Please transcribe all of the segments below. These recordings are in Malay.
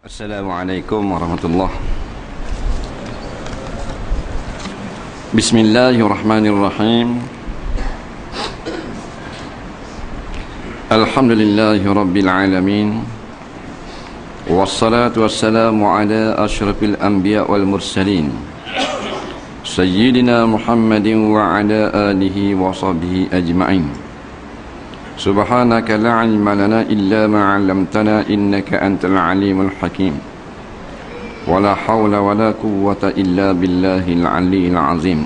Assalamualaikum warahmatullahi. Bismillahirrahmanirrahim. Alhamdulillahi rabbil alamin. Wassalatu wassalamu ala asyrafil anbiya wal mursalin Sayyidina Muhammadin wa ala alihi wa sahbihi ajma'in. Subhanaka la ilma lana illa ma 'allamtana innaka antal alimul hakim. Wala hawla wala quwwata illa billahil aliyyil azim.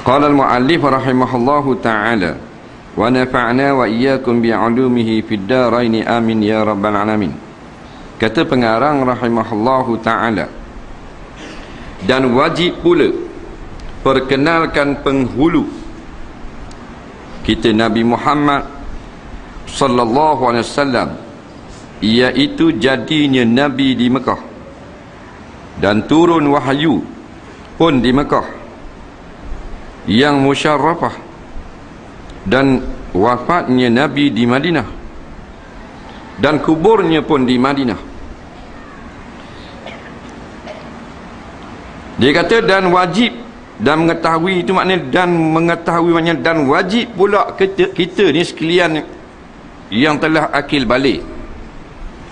Qala al-muallif rahimahullahu ta'ala wa nafa'na wa iyyakum bi'ulumihi fid dharain amin ya rabbal alamin. Kata pengarang rahimahullahu ta'ala, dan wajib pula perkenalkan penghulu kita Nabi Muhammad sallallahu alaihi wasallam, iaitu jadinya Nabi di Mekah dan turun wahyu pun di Mekah yang musyarrafah, dan wafatnya Nabi di Madinah dan kuburnya pun di Madinah. Dia kata dan wajib, dan mengetahui itu maknanya, dan mengetahui maknanya dan wajib pula kita ni sekalian yang telah akil balik,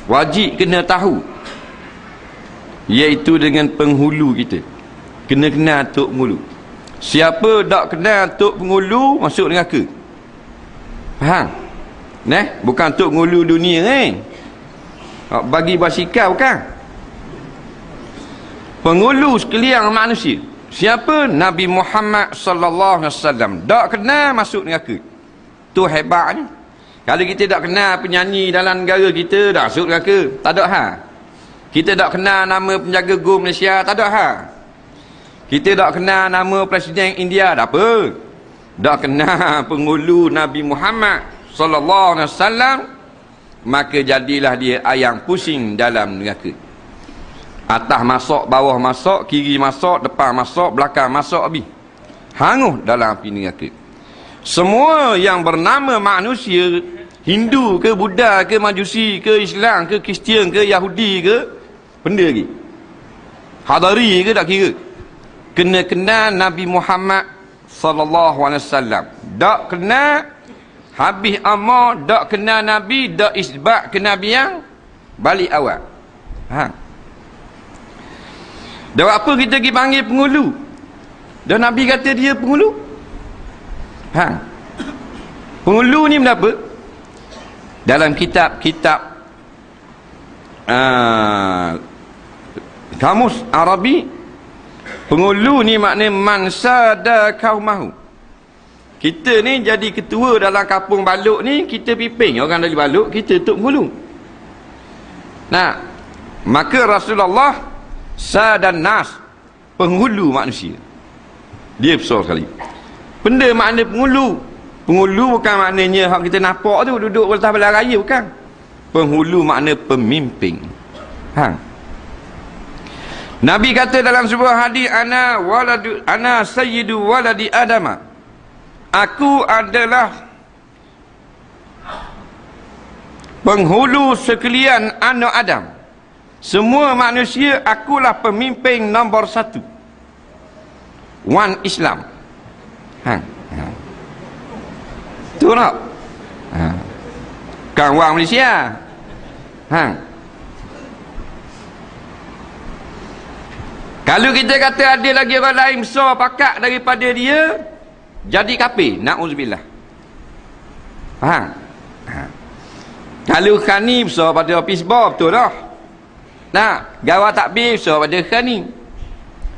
wajib kena tahu, iaitu dengan penghulu kita. Kena kenal tok penghulu. Siapa tak kenal tok penghulu masuk neraka. Faham? Bukan tok penghulu dunia bagi basikal, bukan. Penghulu sekalian manusia. Siapa? Nabi Muhammad sallallahu alaihi wasallam. Tak kenal masuk neraka. Tu hebatnya. Kalau kita tak kenal penyanyi dalam negara kita, dah masuk neraka. Tak ada hal. Kita tak kenal nama penjaga gol Malaysia, tak ada hal. Kita tak kenal nama presiden India, tak apa. Tak kenal penghulu Nabi Muhammad sallallahu alaihi wasallam, maka jadilah dia ayam pusing dalam neraka. Atas masuk, bawah masuk, kiri masuk, depan masuk, belakang masuk, habis hangus dalam api neraka. Semua yang bernama manusia, Hindu ke, Buddha ke, Majusi ke, Islam ke, Kristian ke, Yahudi ke, benda lagi Hadari ke, tak kira, kena kenal Nabi Muhammad sallallahu alaihi wasallam. Tak kenal, habis amal. Tak kenal Nabi, tak isbat kenabian, balik awal. Dan apa kita pergi panggil penghulu? Dan Nabi kata dia penghulu. Penghulu ni benda apa? Dalam kitab-kitab kamus Arabi, penghulu ni maknanya man sada kaumahu. Kita ni jadi ketua dalam kampung Baluk ni, kita pimpin orang dari Baluk, kita tok penghulu. Maka Rasulullah sadan nas, penghulu manusia. Dia besar sekali. Benda makna penghulu. Penghulu bukan maknanya hak kita nampak tu duduk atas belah raya, bukan. Penghulu makna pemimpin. Nabi kata dalam sebuah hadis, ana sayyidu waladi Adam. Aku adalah penghulu sekalian anak Adam. Semua manusia, akulah pemimpin nombor 1. One Islam. Tu nak? Kan orang Malaysia. Kalau kita kata ada lagi orang lain besar pakak daripada dia, jadi kafir. Na'udzubillah. Kalau Khani besar pada Hafiz Bob, betul tak? Gawat takbir suruh pada Khani.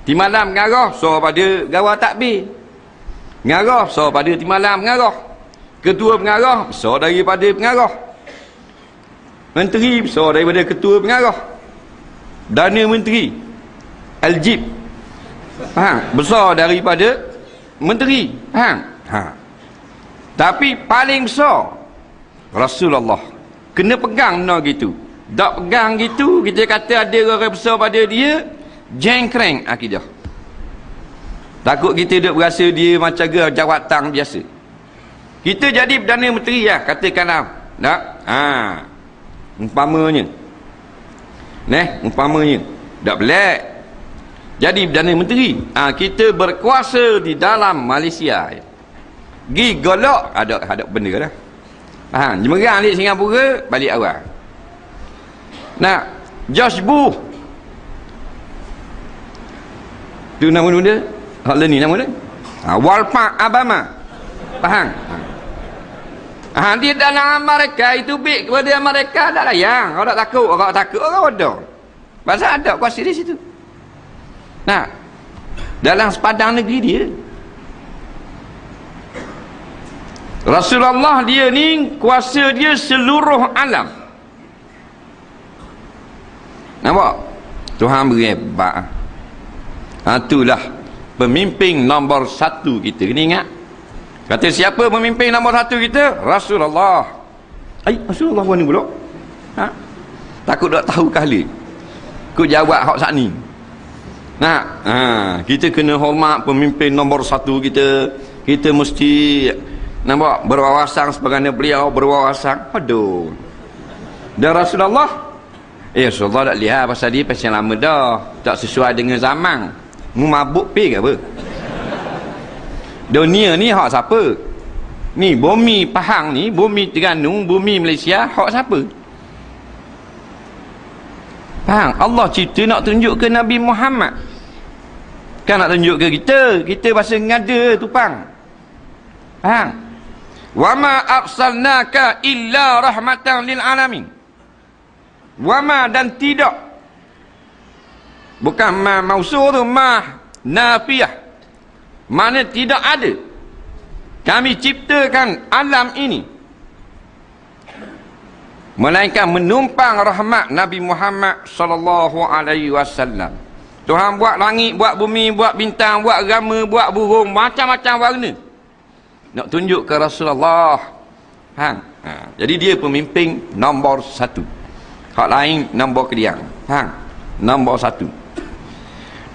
Timalam mengarah suruh pada gawat takbir. Mengarah suruh pada timalam mengarah. Ketua pengarah suruh daripada pengarah. Menteri suruh daripada ketua pengarah. Dana menteri Aljib besar daripada menteri. Tapi paling besar Rasulullah. Kena pegang benda gitu. Tak pegang gitu, kita kata ada orang besar pada dia, jengkreng akidah. Takut kita duk berasa dia macam jawatan biasa. Kita jadi Perdana Menteri katakanlah. Tak? Umpamanya Umpamanya tak pelik. Jadi Perdana Menteri, kita berkuasa di dalam Malaysia. Gi golok ada benda dah. Faham? Jemerang di Singapura, balik awal. George Bush. Tu nama dia? Hak ni nama dia? Walmart Obama. Faham? Dia dalam Amerika itu baik kepada Amerika tak layan. Orang takut, orang bodoh. Pasal ada kuasa di situ. Dalam sepadang negeri dia, Rasulullah dia ni kuasa dia seluruh alam. Nampak? Tuhan beri hebat. Itulah pemimpin nombor 1 kita. Kena ingat. Kata siapa pemimpin nombor 1 kita? Rasulullah. Rasulullah mana pula? Takut tak tahu kali. Ku jawab hak saat ni. Kita kena hormat pemimpin nombor 1 kita. Kita mesti nampak berwawasan sebagaimana beliau berwawasan. Aduh. Dan Rasulullah Rasulullah tak lihat pasal dia pasal lama dah, tak sesuai dengan zaman. Mu mabuk ke apa? Dunia ni hak siapa? Ni bumi Pahang ni, bumi Terengganu, bumi Malaysia, hak siapa? Faham? Allah cerita nak tunjuk ke Nabi Muhammad. Kan nak tunjuk ke kita. Kita pasal ngada tupang. Faham? Wa ma arsalnaka illa rahmatan lil alamin. Wa ma dan tidak. Bukan ma mausul tu, ma nafiyah. Mana tidak ada. Kami ciptakan alam ini melainkan menumpang rahmat Nabi Muhammad sallallahu alaihi wasallam. Tuhan buat langit, buat bumi, buat bintang, buat agama, buat burung, macam-macam warna. Nak tunjuk ke Rasulullah. Jadi dia pemimpin nombor 1. Hak lain nombor kediang. Nombor 1.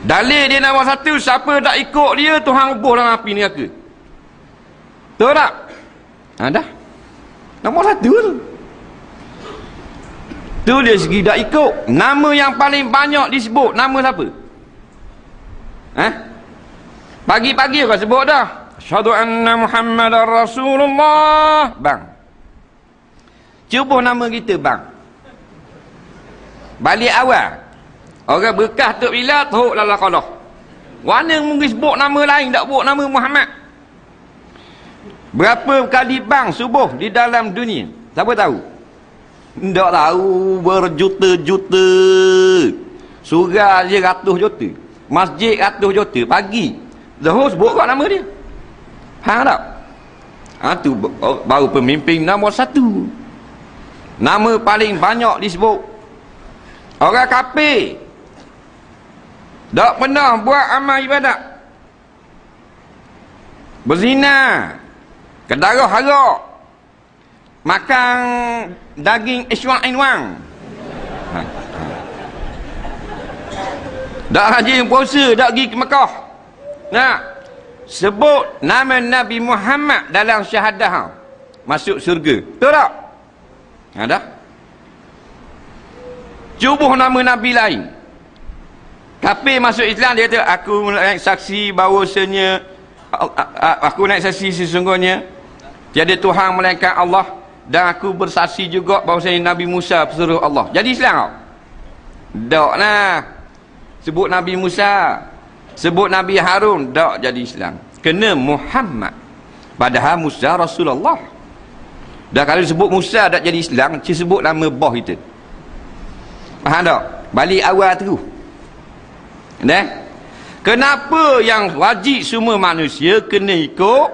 Dalil dia nombor 1, siapa tak ikut dia, Tuhan ubah dalam api neraka. Betul tak? Dah. Nombor 1 tu. Tu dia segi tak ikut. Nama yang paling banyak disebut, nama siapa? Pagi-pagi kau sebut dah. Asyhadu anna Muhammadar Rasulullah. Bang. Cuba nama kita bang. Balik awal. Orang bekas Tok Bila teruk lala kalah. Mana mungkin sebut nama lain, tak sebut nama Muhammad. Berapa kali bang subuh di dalam dunia? Siapa tahu? Tak tahu, berjuta-juta. Surah je ratus juta. Masjid ratus juta. Pagi Zuhur sebut kat nama dia. Faham tak? Tu baru pemimpin nombor 1. Nama paling banyak disebut. Orang kafir tak pernah buat amal ibadat. Berzina, kedarah haram, makan daging iswang-inwang, tak rajin puasa, tak pergi ke Mekah. Sebut nama Nabi Muhammad dalam syahadah, masuk syurga. Betul tak? Dah. Cubuh nama Nabi lain. Kafir masuk Islam, dia kata aku naik saksi bahawasanya, aku naik saksi sesungguhnya tiada Tuhan melainkan Allah, dan aku bersaksi juga bahawasanya Nabi Musa pesuruh Allah. Jadi Islam tak? Tak lah. Sebut Nabi Musa, sebut Nabi Harun, tak jadi Islam. Kena Muhammad. Padahal Musa Rasulullah. Dan kalau sebut Musa tak jadi Islam, sebut nama boh kita. Faham tak? Balik awal terus. Kenapa yang wajib semua manusia kena ikut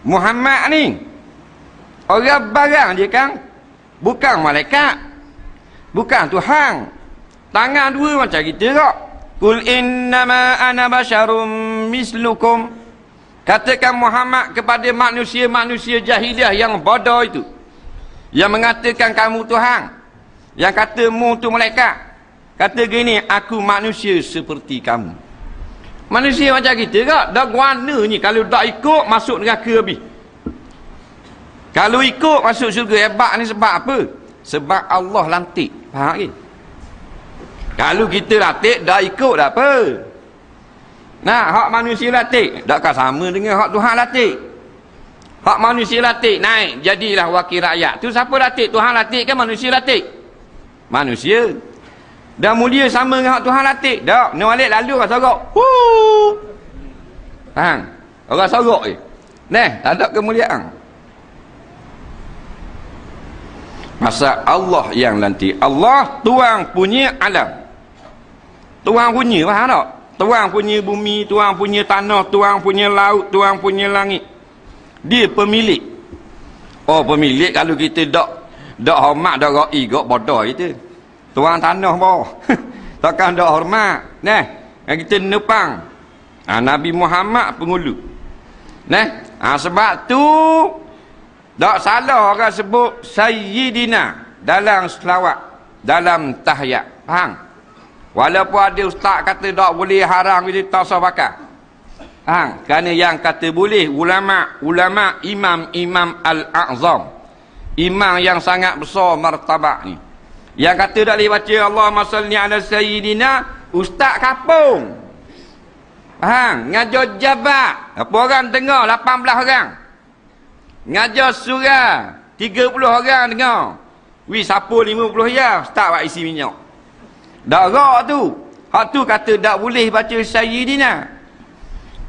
Muhammad ni? Orang barang je kan, bukan malaikat, bukan Tuhan. Tangan dua macam kita kok. Qul innama ana basyarum mislukum. Katakan Muhammad kepada manusia-manusia jahiliah yang bodoh itu, yang mengatakan kamu Tuhan, yang kata mu tu malaikat. Kata gini, aku manusia seperti kamu. Manusia macam kita kak. Dah guana ni, kalau tak ikut masuk neraka habis. Kalau ikut masuk syurga. Hebat ni sebab apa? Sebab Allah lantik. Faham ke? Kalau kita latih, dah ikut dah apa? Nah, hak manusia latih, takkan sama dengan hak Tuhan latih. Hak manusia latih, naik, jadilah wakil rakyat. Tu siapa latih? Tuhan latih kan manusia latih? Manusia. Dah mulia sama dengan hak Tuhan latih. Tak, ni balik lalu orang sorok. Faham? Orang sorok je. Nah, tak ada kemuliaan. Masa Allah yang nanti. Allah Tuhan punya alam. Tuhan punya, faham tak? Tuhan punya bumi, Tuhan punya tanah, Tuhan punya laut, Tuhan punya langit. Dia pemilik. Oh, pemilik kalau kita dak hormat, dak ra'i, gak bodoh kita. Tuhan tanah bawah. Takkan dak hormat. Nah, yang kita nepang. Nabi Muhammad pengulu. Nah, sebab tu tak salah orang sebut Sayyidina dalam selawat, dalam tahiyat. Faham? Walaupun ada ustaz kata tak boleh, haram, kita tak usah pakai. Kerana yang kata boleh ulama imam al-a'zam, imam yang sangat besar martabak ni, yang kata tak boleh baca Allahumma salli ala sayyidina, ustaz kapung. Ngajar jabat, apa orang dengar? 18 orang. Ngajar surah 30 orang dengar. Sapu 50 ya, ustaz buat isi minyak. Darah tu. Hak tu kata tak boleh baca sayyidina.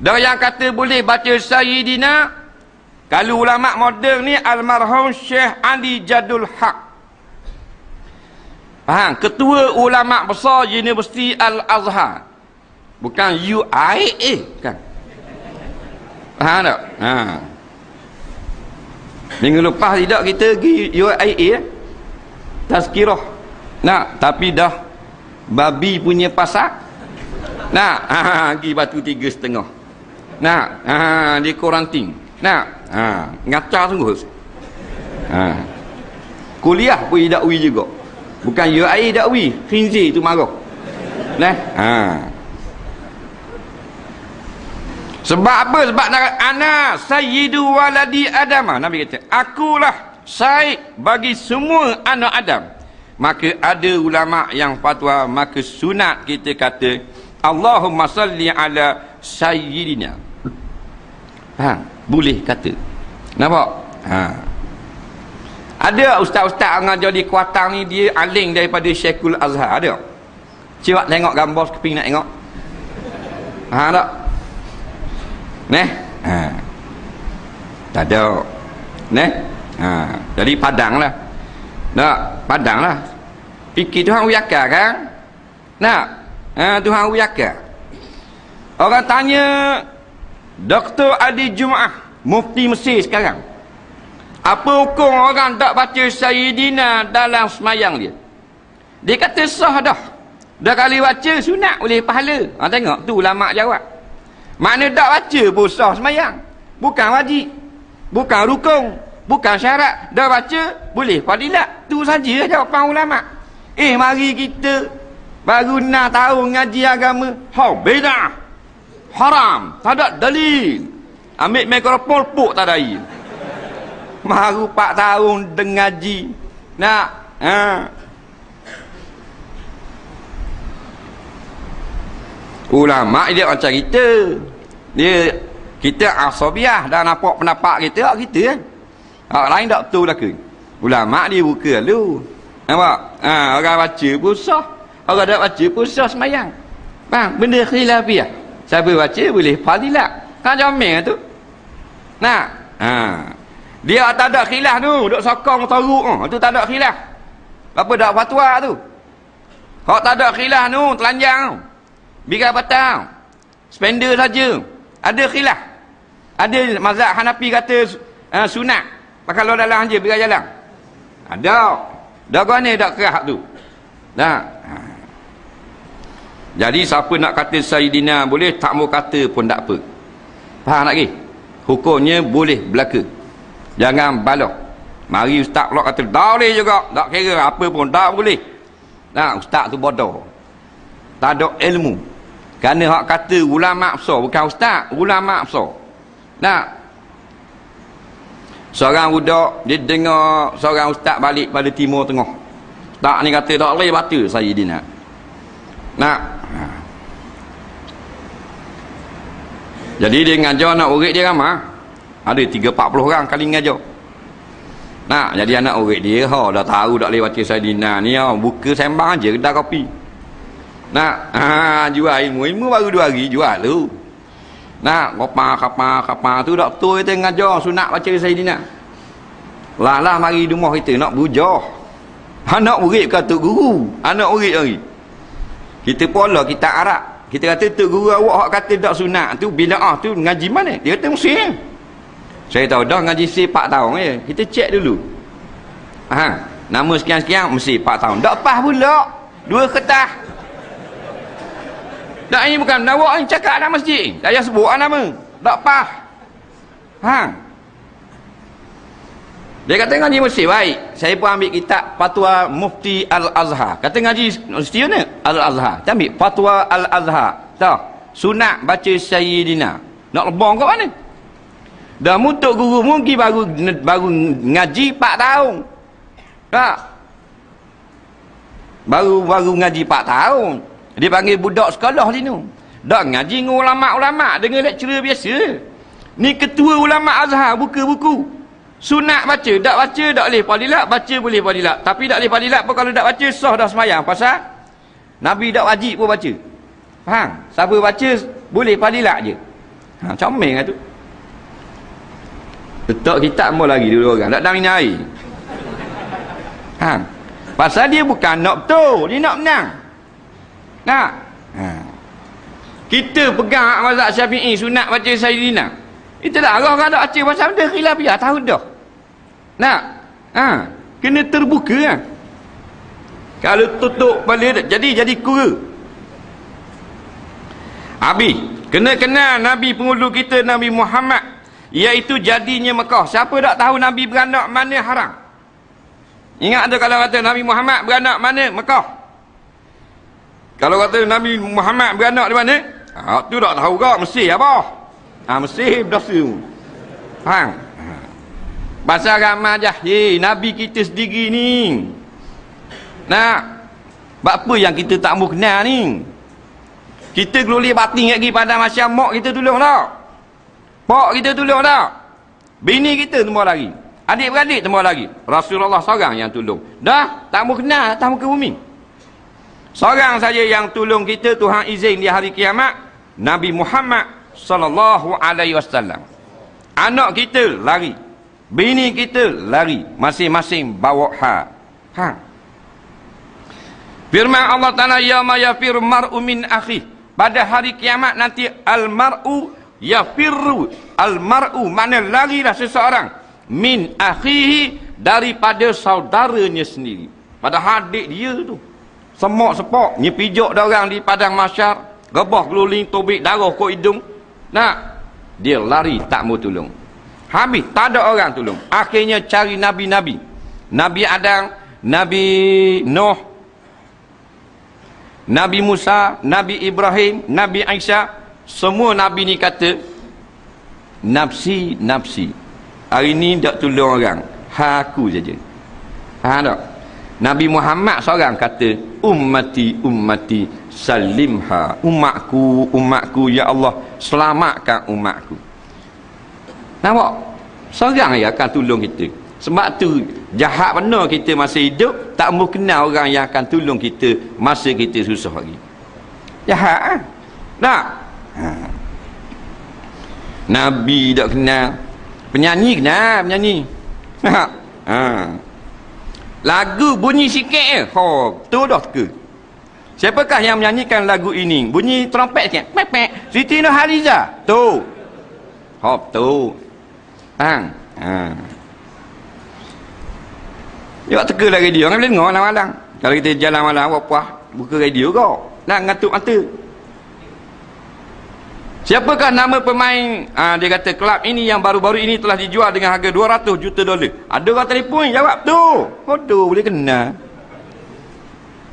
Dan yang kata boleh baca sayyidina, kalau ulama moden ni almarhum Syekh Ali Jadul Haq. Faham? Ketua ulama besar Universiti Al-Azhar. Bukan UIA kan. Faham tak? Minggu lepas tidak kita pergi UIA tazkirah. Nak, tapi dah babi punya pasak. Nak, pergi Batu 3.5. Nak, di kuarantin. Nak, ngacar sungguh. Kuliah pun dakwi juga. Bukan UIA dakwi, khinzir tu marah. Nah, sebab apa? Sebab ana sayyidu waladi Adam. Nabi kata, akulah sayyid bagi semua anak Adam. Maka ada ulama yang fatwa, maka sunat kita kata Allahumma salli ala sayyidina. Boleh kata. Nampak? Ada ustaz-ustaz ngajar di Kuatang ni, dia aling daripada Syekhul Azhar. Ada? Cuba tengok gambar keping nak tengok. Tak? Tak ada. Jadi padang lah. Nak, padang lah. Fikir Tuhan uyakar kan? Nak, Tuhan uyakar. Orang tanya Dr. Adi Jumaah, mufti Mesir sekarang, apa hukum orang tak baca Sayyidina dalam semayang dia? Dia kata sah dah. Dah kali baca sunat boleh pahala. Tengok tu ulama jawab. Makna tak baca pun sah semayang. Bukan wajib, bukan rukun, bukan syarat. Dah baca boleh fadilat. Tu saja jawapan ulama. Mari kita baru 6 tahun ngaji agama, beda, haram, tak ada dalil. Ambil mikrofon puk tak ada air. Baru 4 tahun dengaji. Nak, ulama dia macam kita. Kita asabiah dah nampak pendapat kita kan. Hak lain tak betul lah ke? Ulama dia buka dulu. Nampak? Orang baca pun sah, orang tak baca pun sah semayang. Faham? Benda khilafiah. Siapa baca boleh fadilat. Kan jamil tu. Nak? Dia tak ada khilaf tu, duk sokong teruk tu tak ada khilaf. Apa dak fatwa tu? Hak tak ada khilaf tu telanjang tu. Biar batal. Spender saja. Ada khilaf. Ada mazhab Hanafi kata sunat. Pakai luar dalam je biar jalan. Ada. Dah gua ni dak kerah tu. Nah. Jadi siapa nak kata Sayyidina boleh, tak mau kata pun tak apa. Faham lagi? Hukumnya boleh berlaku. Jangan balok. Mari ustaz pula kata tak boleh juga. Tak kira apa pun tak boleh. Nah, ustaz tu bodoh. Tak ada ilmu. Kerana hak kata ulama besar, bukan ustaz, ulama besar. Nah, seorang budak dia dengar seorang ustaz balik pada Timur Tengah. Tak ni kata tak boleh baca Sayyidina. Nak. Jadi dia ngajar anak murid dia ramai. Ada 30-40 orang kali ngajar. Nah, jadi anak murid dia dah tahu dak lewat Saidina ni, buka sembang aja kedai kopi. Nak, jual ilmu baru 2 hari jual tu. Nak, kapal tu dak betul kita ngajar sunat baca Saidina. Lah mari rumah kita nak bujah. Anak murid kata guru, anak murid lagi. Kita pola kita Arab. Kita kata tu guru awak kata tak sunat tu bid'ah tu ngaji mana? Dia kata Mesir. Saya tahu dah ngaji Mesir 4 tahun je. Kita cek dulu. Nama sekian-sekian Mesir 4 tahun. Tak pas pula. 2 kertas. Tak, ini bukan awak ni cakap anak masjid. Tak payah sebut nama. Tak pas. Dia kata ngaji Mesir baik. Saya pun ambil kitab Fatwa Mufti Al-Azhar. Kata ngaji Mesti mana? Al-Azhar. Kita ambil Fatwa Al-Azhar. Tahu? Sunat baca Sayyidina. Nak lebong kat mana? Dah mutuk guru mungkin baru ngaji 4 tahun. Tak? Baru ngaji 4 tahun. Dia panggil budak sekolah sini. Dah ngaji dengan ulama'-ulama' dengan lecturer biasa. Ni ketua ulama' Azhar buka buku. Sunat baca, tak baca tak boleh fadilat, baca boleh fadilat. Tapi tak boleh fadilat pun kalau tak baca sah dah sembahyang. Pasal Nabi tak wajib pun baca. Faham? Siapa baca boleh fadilat je. Comel lah tu. Letak kitab mau lagi dulu orang. Tak ada minum air. Pasal dia bukan nak betul, dia nak menang. Nak? Kita pegang mazhab Syafi'i sunat baca Sayyidina. Kita dah arah kan tak baca pasal benda khilafiyah tahu dah. Nak? Kena terbuka kan? Kalau tutup balik jadi kura. Habis kena kenal Nabi penghulu kita Nabi Muhammad, iaitu jadinya Mekah. Siapa tak tahu Nabi beranak mana haram? Ingat ada kalau kata Nabi Muhammad beranak mana? Mekah. Kalau kata Nabi Muhammad beranak di mana? Tu tak tahu kau Mesir apa? Mesir berdosa. Faham? Pasal ramai jahil Nabi kita sendiri ni. Nak? Sebab apa yang kita tak mahu kenal ni? Kita gelulih batin lagi pada masyarakat mak kita tolong tak? Pak kita tolong tak? Bini kita semua lagi. Adik-beradik semua lagi. Rasulullah seorang yang tolong. Dah tak mahu kenal atas muka bumi. Seorang saja yang tolong kita Tuhan izin di hari kiamat, Nabi Muhammad sallallahu alaihi wasallam. Anak kita lari, bini kita lari, masing-masing bawa firman Allah Ta'ala, yauma yafir mar'u min akhi. Pada hari kiamat nanti al-mar'u yafirru. Al-mar'u mana larilah seseorang min akhihi, daripada saudaranya sendiri. Pada adik dia tu semak-sepak nyepijak dah orang di padang mahsyar, rebah geluling tobik darah kok hidung. Nak? Dia lari tak mau tolong. Habis tak ada orang tolong. Akhirnya cari nabi-nabi. Nabi Adam, Nabi Nuh, Nabi Musa, Nabi Ibrahim, Nabi Aisyah. Semua nabi ni kata nafsi, nafsi. Hari ni tak tolong orang, aku saja. Faham tak? Nabi Muhammad seorang kata ummati, ummati salimha. Umatku, umatku, ya Allah selamatkan umatku. Nampak? Seorang yang akan tolong kita. Sebab tu jahat benar kita masih hidup tak mahu kenal orang yang akan tolong kita masa kita susah lagi. Jahat kan? Tak? Nabi tak kenal. Penyanyi kenal, penyanyi. Lagu bunyi sikit je. Tu dah teka. Siapakah yang menyanyikan lagu ini? Bunyi trompet sikit. Pek-pek. Siti Nurhaliza. Tu. Tu. Dia teka lah radio. Orang boleh dengar malam-malam. Kalau kita jalan malam, awak puas buka radio kau. Nak ngatuk mata. Siapakah nama pemain? Dia kata kelab ini yang baru-baru ini telah dijual dengan harga $200 juta. Ada orang telefon jawab tu. Tu boleh kena.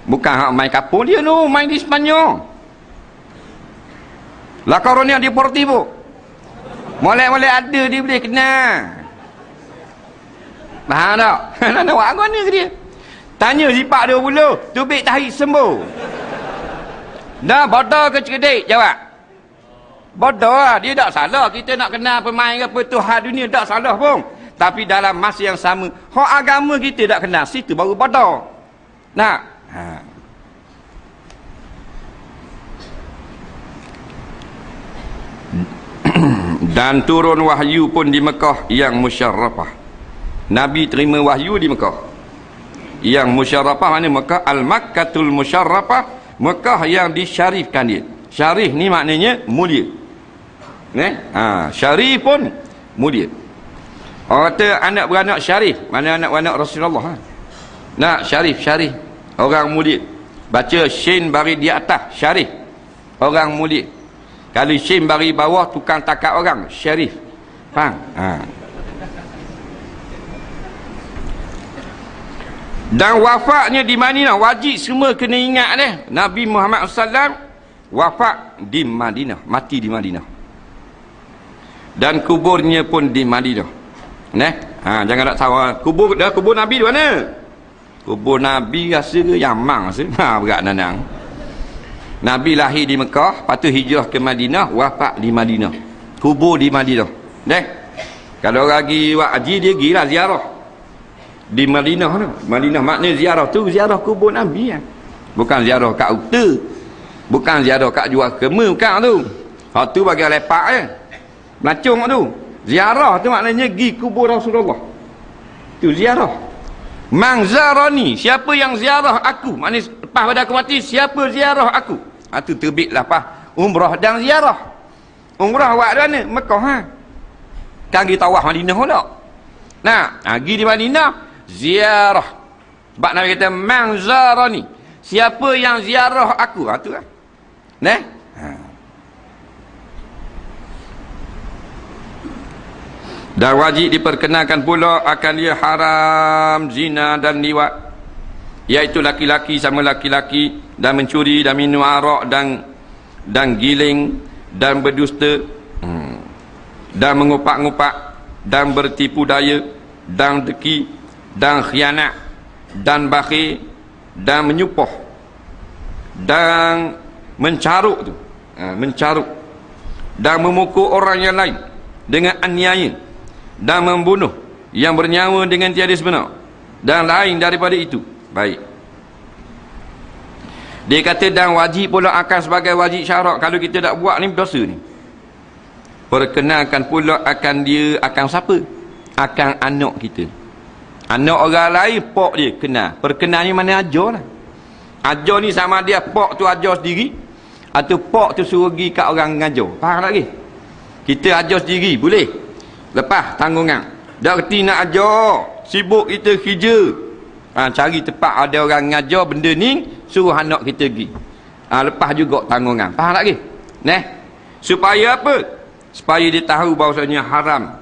Bukan hak main kapur dia tu, main di Sepanyol. La Coruña Deportivo. Molek-molek ada dia boleh kena. Faham tak? Nak buat apa ni ke dia? Tanya zipak dia pula, tubik tahi sembuh. Dah bodoh ke cerdik? Jawab. Bodoh lah. Dia tak salah. Kita nak kenal pemain apa Tuhan dunia, tak salah pun. Tapi dalam masa yang sama, hak agama kita tak kenal, situ baru bodoh. Nak? Dan turun wahyu pun di Mekah yang musyarrafah. Nabi terima wahyu di Mekah yang musyarrafah. Mana Mekah? Al-Makkatul musyarrafah, Mekah yang disyarifkan dia. Syarif ni maknanya mulia. Syarif pun mulia. Orang kata anak beranak syarif, mana anak beranak Rasulullah? Nak syarif, syarif, orang mulia. Baca shin bari di atas, syarif, orang mulia. Kalau shin bari bawah, tukang takak orang, syarif. Faham? Dan wafatnya di Madinah. Wajib semua kena ingat ni. Nabi Muhammad SAW wafat di Madinah, mati di Madinah. Dan kuburnya pun di Madinah. Jangan nak tahu kubur Nabi di mana? Kubur Nabi rasa ke Yaman rasa. Berat nanang. Nabi lahir di Mekah, lepas tu hijrah ke Madinah, wafat di Madinah. Kubur di Madinah. Kalau orang pergi buat haji, dia pergilah ziarah di Madinah tu. Madinah maknanya ziarah tu ziarah kubur Nabi kan. Bukan ziarah kat Uta, bukan ziarah kat jual kema, bukan tu. Hak tu bagi lepak je, melacung tu. Ziarah tu maknanya pergi kubur Rasulullah. Tu ziarah. Mangzarani, siapa yang ziarah aku, maknanya lepas pada aku mati, siapa ziarah aku. Tu terbitlah pas umrah dan ziarah. Umrah buat mana? Mekah kan pergi tawaf Madinah tak? Pergi di Madinah ziarah. Sebab Nabi kata mangzarani, siapa yang ziarah aku. Tu kan. Dan wajib diperkenalkan pula akan dia haram zina dan liwat, iaitu laki-laki sama laki-laki, dan mencuri dan minum arak dan giling dan berdusta, dan mengupak-ngupak dan bertipu daya dan deki dan khianat dan bakhil dan menyupoh dan mencaruk tu, mencaruk dan memukul orang yang lain dengan aniaya dan membunuh yang bernyawa dengan tiada sebenar dan lain daripada itu. Baik, dia kata dan wajib pula akan sebagai wajib syarak. Kalau kita tak buat ni dosa ni. Perkenalkan pula akan dia, akan siapa? Akan anak kita. Anak orang lain pok dia kenal. Perkenalnya mana ajar lah. Ajar ni sama dia pok tu ajar sendiri atau pok tu suruh pergi kat orang ngajar. Faham tak lagi? Kita ajar sendiri boleh, lepas tanggungan. Dah kerti nak ajar, sibuk kita kerja, cari tempat ada orang ngajar benda ni, suruh anak kita pergi. Lepas juga tanggungan. Faham tak lagi? Supaya apa? Supaya dia tahu bahawasanya haram,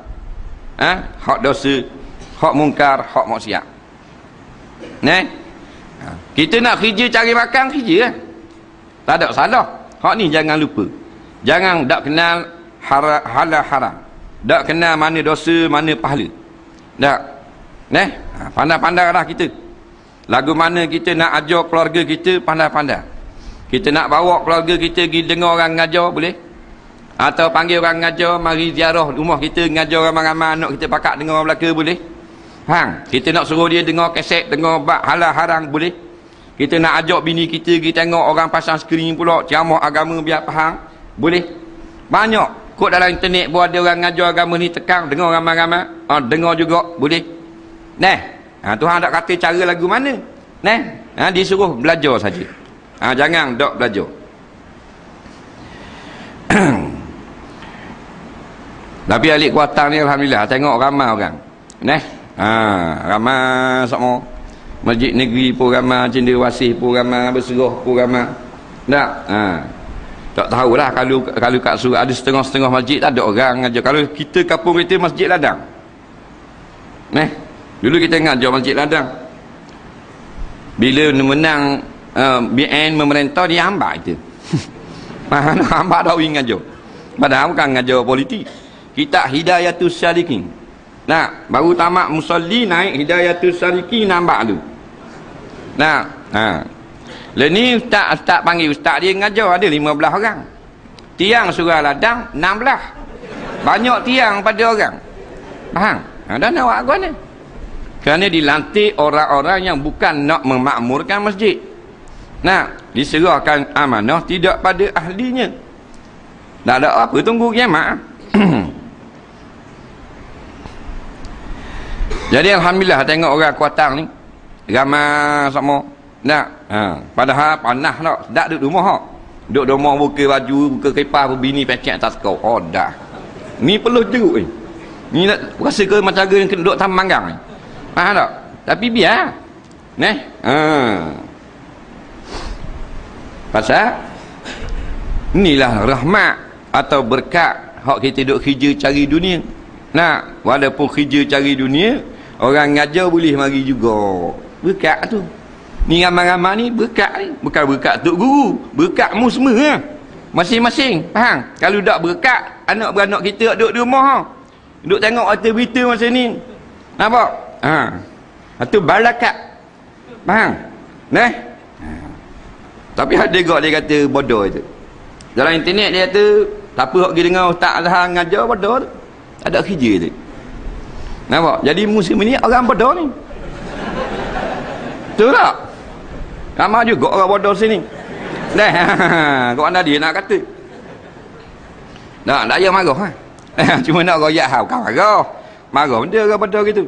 hak dosa, hak mungkar, hak maksiat. Kita nak kerja cari makan, kerja lah, tak ada salah. Hak ni jangan lupa. Jangan tak kenal halal haram, tak kenal mana dosa, mana pahala. Tak. Pandai-pandai lah kita. Lagu mana kita nak ajar keluarga kita, pandai-pandai. Kita nak bawa keluarga kita pergi dengar orang ngajar, boleh? Atau panggil orang ngajar, mari ziarah rumah kita, ngajar ramai-ramai anak kita pakak dengar orang belaka, boleh? Kita nak suruh dia dengar kaset, dengar bab halal haram, boleh? Kita nak ajak bini kita pergi tengok orang pasang skrin pula, ceramah agama biar faham, boleh? Banyak. Kod dalam internet pun ada orang ngajar agama ni, tekan, dengar ramai-ramai, dengar juga, boleh? Tuhan tak kata cara lagu mana. Disuruh belajar saja. Jangan tak belajar. Tapi alik kuatan ni alhamdulillah, tengok ramai orang. Ramai semua. Masjid negeri pun ramai, Cendrawasih pun ramai, Berserah pun ramai. Tak tahulah kalau kat Surat ada setengah-setengah masjid tak ada orang ngajar. Kalau kita kampung kita Masjid Ladang. Dulu kita ngajar Masjid Ladang. Bila menang BN memerintah, dia hamba kita. Hamba dah ingin ngajar. Padahal bukan ngajar politik. Kita Hidayatus Salikin. Baru tamat musalli, naik Hidayatus Salikin, nampak tu. Lah ni ustaz panggil ustaz dia ngajar ada 15 orang. Tiang surah ladang 16. Banyak tiang pada orang. Faham? Dan awak gua ni. Kerana dilantik orang-orang yang bukan nak memakmurkan masjid. Nah, diserahkan amanah tidak pada ahlinya. Tak ada apa, tunggu kiamat. Jadi alhamdulillah tengok orang Kuatang ni ramai sama. Nah, padahal panas tak. Tak duduk rumah. Duduk rumah buka baju, buka kipas, bini pecek atas kau. Oh dah. Ni perlu jeruk ni. Ni nak rasa ke macam yang kena duduk taman manggang ni. Faham tak? Tapi biar. Neh. Pasal inilah rahmat atau berkat hak kita duk kerja cari dunia. Nah, walaupun kerja cari dunia, orang ngajar boleh mari juga. Berkat tu. Ni ramai-ramai ni berkat ni. Bukan berkat tok guru, berkatmu semua ha? Masing-masing. Faham? Kalau tak berkat, anak-beranak kita duduk di rumah. Duduk tengok berita masa ni. Nampak? Itu barakat. Faham? Nah. Tapi ada juga dia kata bodoh itu. Dalam internet dia kata tak apa hak pergi dengar ustaz Azhar ngajar bodoh tu. Tak ada kerja tu. Nampak? Jadi musim ni orang bodoh ni. Betul tak? Ramai juga orang bodoh sini. Kau anda dia nak kata. Tak payah marah ha. Cuma nak royak hal kau marah. Marah benda orang bodoh gitu.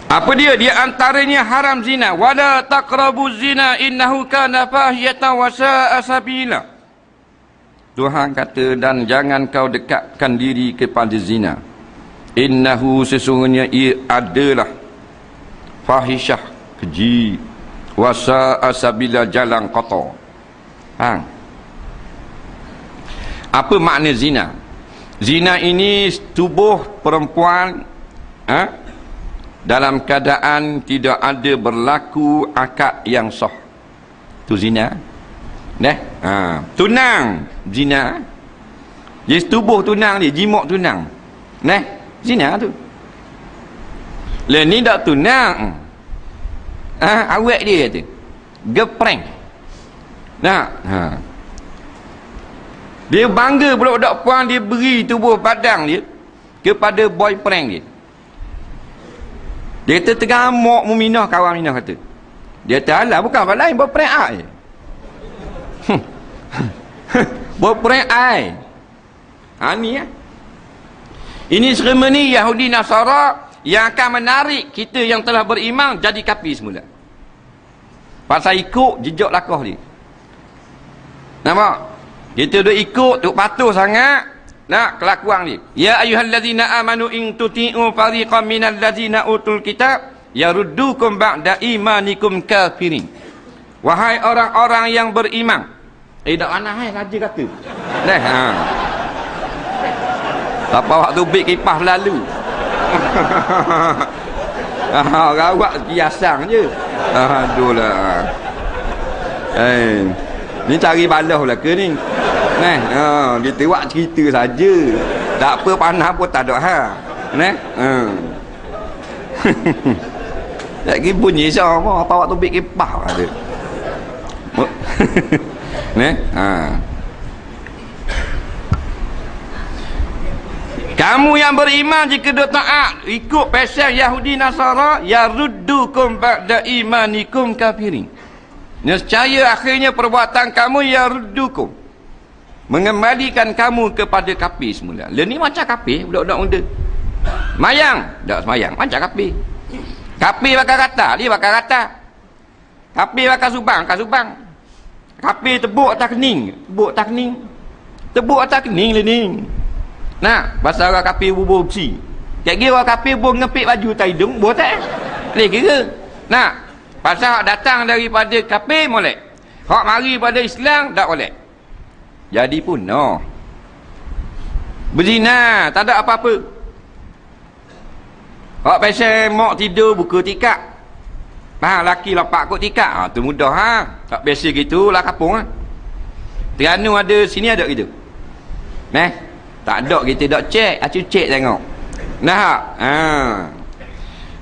Apa dia? Dia antaranya haram zina. Wala taqrabu zina innahu kana fahiyatan wa sa'a sabila. Tuhan kata, dan jangan kau dekatkan diri kepada zina. Innahu sesungguhnya ia adalah fahisyah, keji, wa sa'a sabila, jalan kotor. Apa makna zina? Zina ini tubuh perempuan dalam keadaan tidak ada berlaku akad yang sah. Tu zina. Tunang zina. Jadi tubuh tunang dia, jimat tunang. Zina tu. Lah ni tak tunang. Awet dia tu. Geprank. Dia bangga budak-budak puan dia beri tubuh badan dia kepada boyfriend dia. Dia kata tergamuk muminah, kawan minah kata. Dia kata alah bukan apa lain, boyfriend ai. Boyfriend ai. Ni ya. Ini seremoni Yahudi Nasara yang akan menarik kita yang telah beriman jadi kafir semula. Pasal ikut jejak lakah dia. Nampak? Kita duk ikut, duk patuh sangat nak kelakuan dia. Ya ayyuhallazina amanu in tuti'u fariqan minal ladzina utul kitab yaruddukum ba'da imanikum kafirin. Wahai orang-orang yang beriman. Tak mana hai raja kata. Apa waktu bik kipas lalu. Rawak biasang je. Aduh lah. Ni cari balah lah ke ni. Dia tewak cerita saja. Tak apa panah pun tak ada ha. Tak kira bunyi sama apa waktu bik kipas ada. Kamu yang beriman jika dah taat ikut pesan Yahudi Nasara yaruddukum ba'da imanikum kafirin. Nescaya akhirnya perbuatan kamu yaruddukum, mengembalikan kamu kepada kafir semula. Ni macam kafir budak-budak muda. Mayang, tak semayang macam kafir. Kafir bakal rata, dia bakal rata. Kafir bakal subang, kafir tebuk atas kening, tebuk atas kening lening. Pasal orang kafir bubur besi. Kira orang kafir pun ngepik baju tak hidung, buat tak? Boleh kira. Pasal hak datang daripada kafir boleh. Hak mari pada Islam tak boleh. Jadi pun berzina, tak ada apa-apa. Hak pasal mak tidur buka tikar. Laki lapak kot tikar. Tu mudah tak biasa gitu lah kapung Terengganu ada, sini ada gitu. Tak ada kita dak cek, acu cek tengok.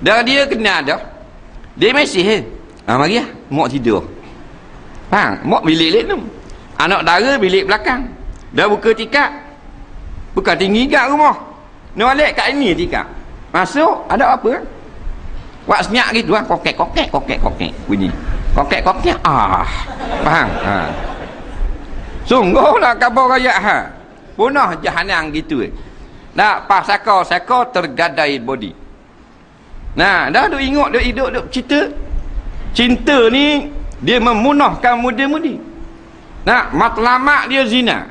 Dah dia kenal dah. Dia mesej. Mari lah. Mak tidur. Faham? Mak bilik lain tu. Anak dara bilik belakang. Dah buka tikar. Buka tinggi kat rumah. Nak balik kat ini tikar. Masuk, ada apa? Buat senyap gitu lah. Kokek. Bunyi. Kokek. Faham? Sungguhlah khabar rakyat punah jahanam gitu nak pas sakar tergadai body. Nah, dah duk ingat, duk hidup, duk cerita. Cinta ni dia memunahkan muda-mudi. Nah, matlamat dia zina.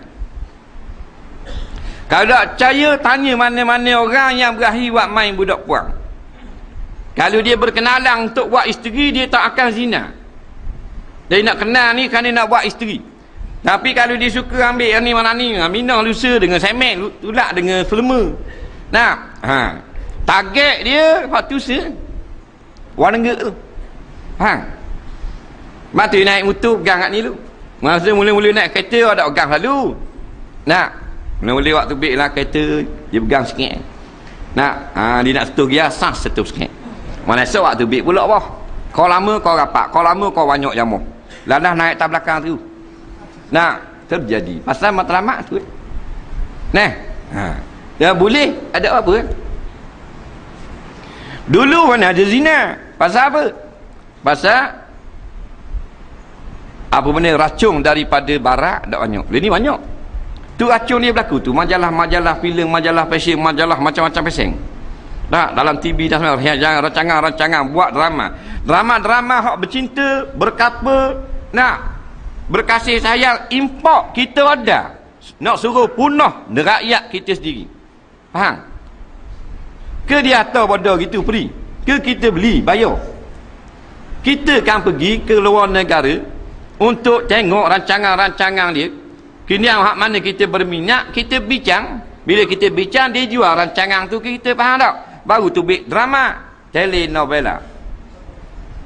Kalau tak percaya, tanya mana-mana orang yang berakhir buat main budak puang. Kalau dia berkenalan untuk buat isteri, dia tak akan zina. Dia nak kenal ni kerana nak buat isteri. Tapi kalau dia suka ambil yang ni mana ni, minah lusa dengan semen, tulak dengan selema. Nah, target dia waktu se warna tu. Mati naik motor pegang kat ni lu. Masa mula-mula naik kereta ada pegang selalu. Nah, mula-mula waktu bik lah kereta dia pegang sikit. Nah, dia nak setup dia sas setup sikit. Mana esok waktu bik pula bah. Kau lama kau rapat, kau lama kau banyak jamu. Lalah naik tak belakang tu. Nah, terjadi pasal matlamat tu. Nah, dah boleh ada apa? Dulu mana ada zina. Pasal apa? Pasal apa benda racun daripada barat tak banyak. Ini banyak. Tu racun dia berlaku tu. Majalah filem, majalah fashion, majalah macam-macam peseng. Tak, dalam TV dah semua rancangan buat drama. Drama hak bercinta, berkapa, nak berkasih sayang, import kita ada. Nak suruh punah rakyat kita sendiri. Faham? Ke dia atau bodoh gitu free? Ke kita beli, bayar? Kita kan pergi ke luar negara untuk tengok rancangan-rancangan dia. Kini yang hak mana kita berminat, kita bincang. Bila kita bincang, dia jual rancangan tu, kita faham tak? Baru tu big drama, telenovela.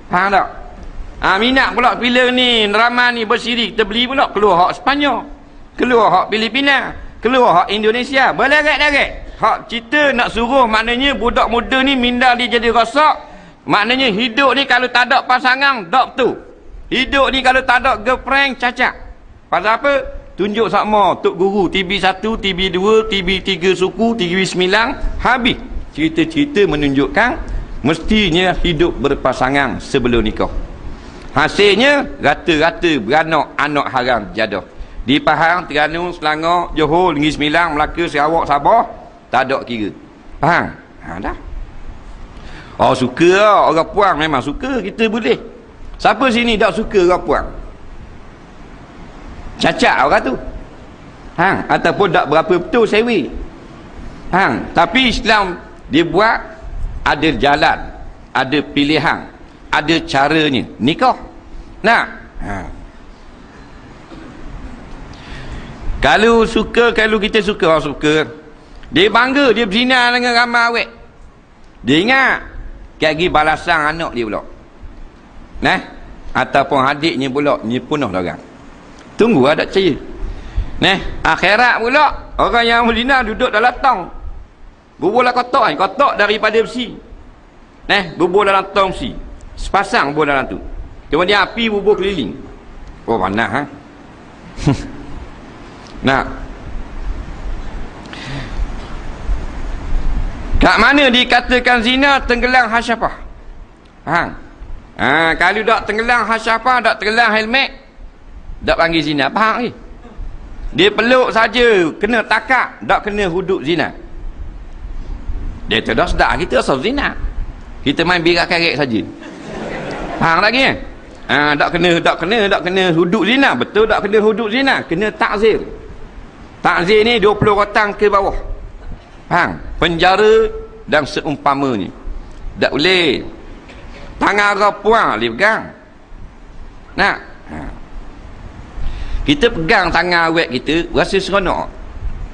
Faham tak? Minat pula filem ni, drama ni bersiri, kita beli pula, keluar hak Sepanyol, keluar hak Filipina, keluar hak Indonesia, berlarat-larat. Hak cerita nak suruh maknanya budak muda ni minda dia jadi rosak. Maknanya hidup ni kalau tak ada pasangan, tak betul. Hidup ni kalau tak ada girlfriend, cacat. Pasal apa? Tunjuk sama Tok Guru TV1, TV2, TV3 suku, TV9, habis. Cerita-cerita menunjukkan mestinya hidup berpasangan sebelum nikah. Hasilnya rata-rata beranak anak haram jadah. Di Pahang, Terengganu, Selangor, Johor, Negeri Sembilan, Melaka, Sarawak, Sabah, tak ada kira. Faham? Dah. Oh, suka lah. Orang puang memang suka, kita boleh. Siapa sini tak suka orang puang? Cacat orang tu. Ataupun tak berapa betul sewi. Tapi Islam dia buat ada jalan, ada pilihan, ada caranya nikah. Nah, kalau kita suka, orang suka, dia bangga, dia berzina dengan ramai awet. Dia ingat lagi balasan anak dia pula. Nah, ataupun adiknya pula ni punah dah orang. Tunggu ada percaya. Nah, akhirat pula orang yang berzina duduk dalam tong. Bubur lah kotak daripada besi. Bubur dalam tong besi. Sepasang bubur dalam tu. Kemudian api bubur keliling. Oh, panas Nah. Kat mana dikatakan zina tenggelam hasyafah? Kalau tak tenggelam hasyafah, tak tenggelam helmet, tak panggil zina. Faham ni? Dia peluk saja kena takak, tak kena hudud zina. Dia tidak sedar kita asal zina. Kita main birak karek saja. Faham lagi kan? Tak kena hudud zina. Betul tak kena hudud zina? Kena takzir. Takzir ni 20 rotang ke bawah. Faham? Penjara dan seumpamanya. Tak boleh. Tangan orang puang boleh pegang. Nak? Kita pegang tangan awet kita, rasa seronok.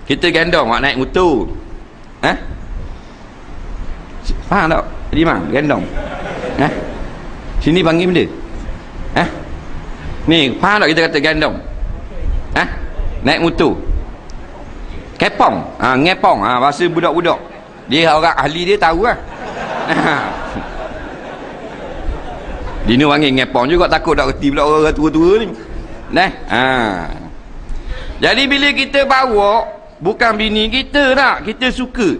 Kita gendong nak naik motor. Faham tak? Jadi mana? Gendong. Sini panggil benda. Ni, faham tak kita kata gendong? Naik motor. Kepong. Ngepong. Bahasa budak-budak. Dia orang ahli dia tahu lah. Dina wangi ngepong juga, takut tak reti pula orang tua-tua ni. Nah, jadi bila kita bawa, bukan bini kita tak, kita suka.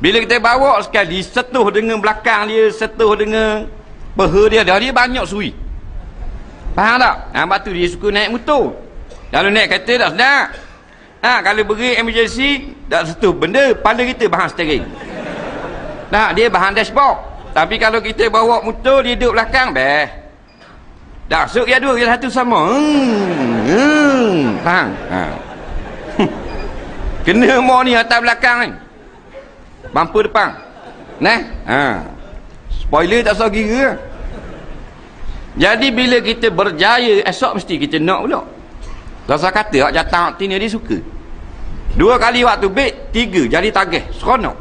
Bila kita bawa sekali, setuh dengan belakang dia, setuh dengan peha dia, dia banyak suri. Faham tak? Lepas tu dia suka naik motor. Kalau naik kereta tak sedap. Kalau beri emergency, tak setuh benda, pada kita bahan steering. Dia bahan dashboard. Tapi kalau kita bawa motor, dia duduk belakang, dah masuk dia dua, dia satu sama. Faham? Kena mau ni atas belakang ni. Bumper depan. Spoiler tak usah kira. Jadi bila kita berjaya, esok mesti kita nak pula. Rasa kata, jatah tina dia suka. 2 kali waktu beg, 3 jadi tagih, seronok.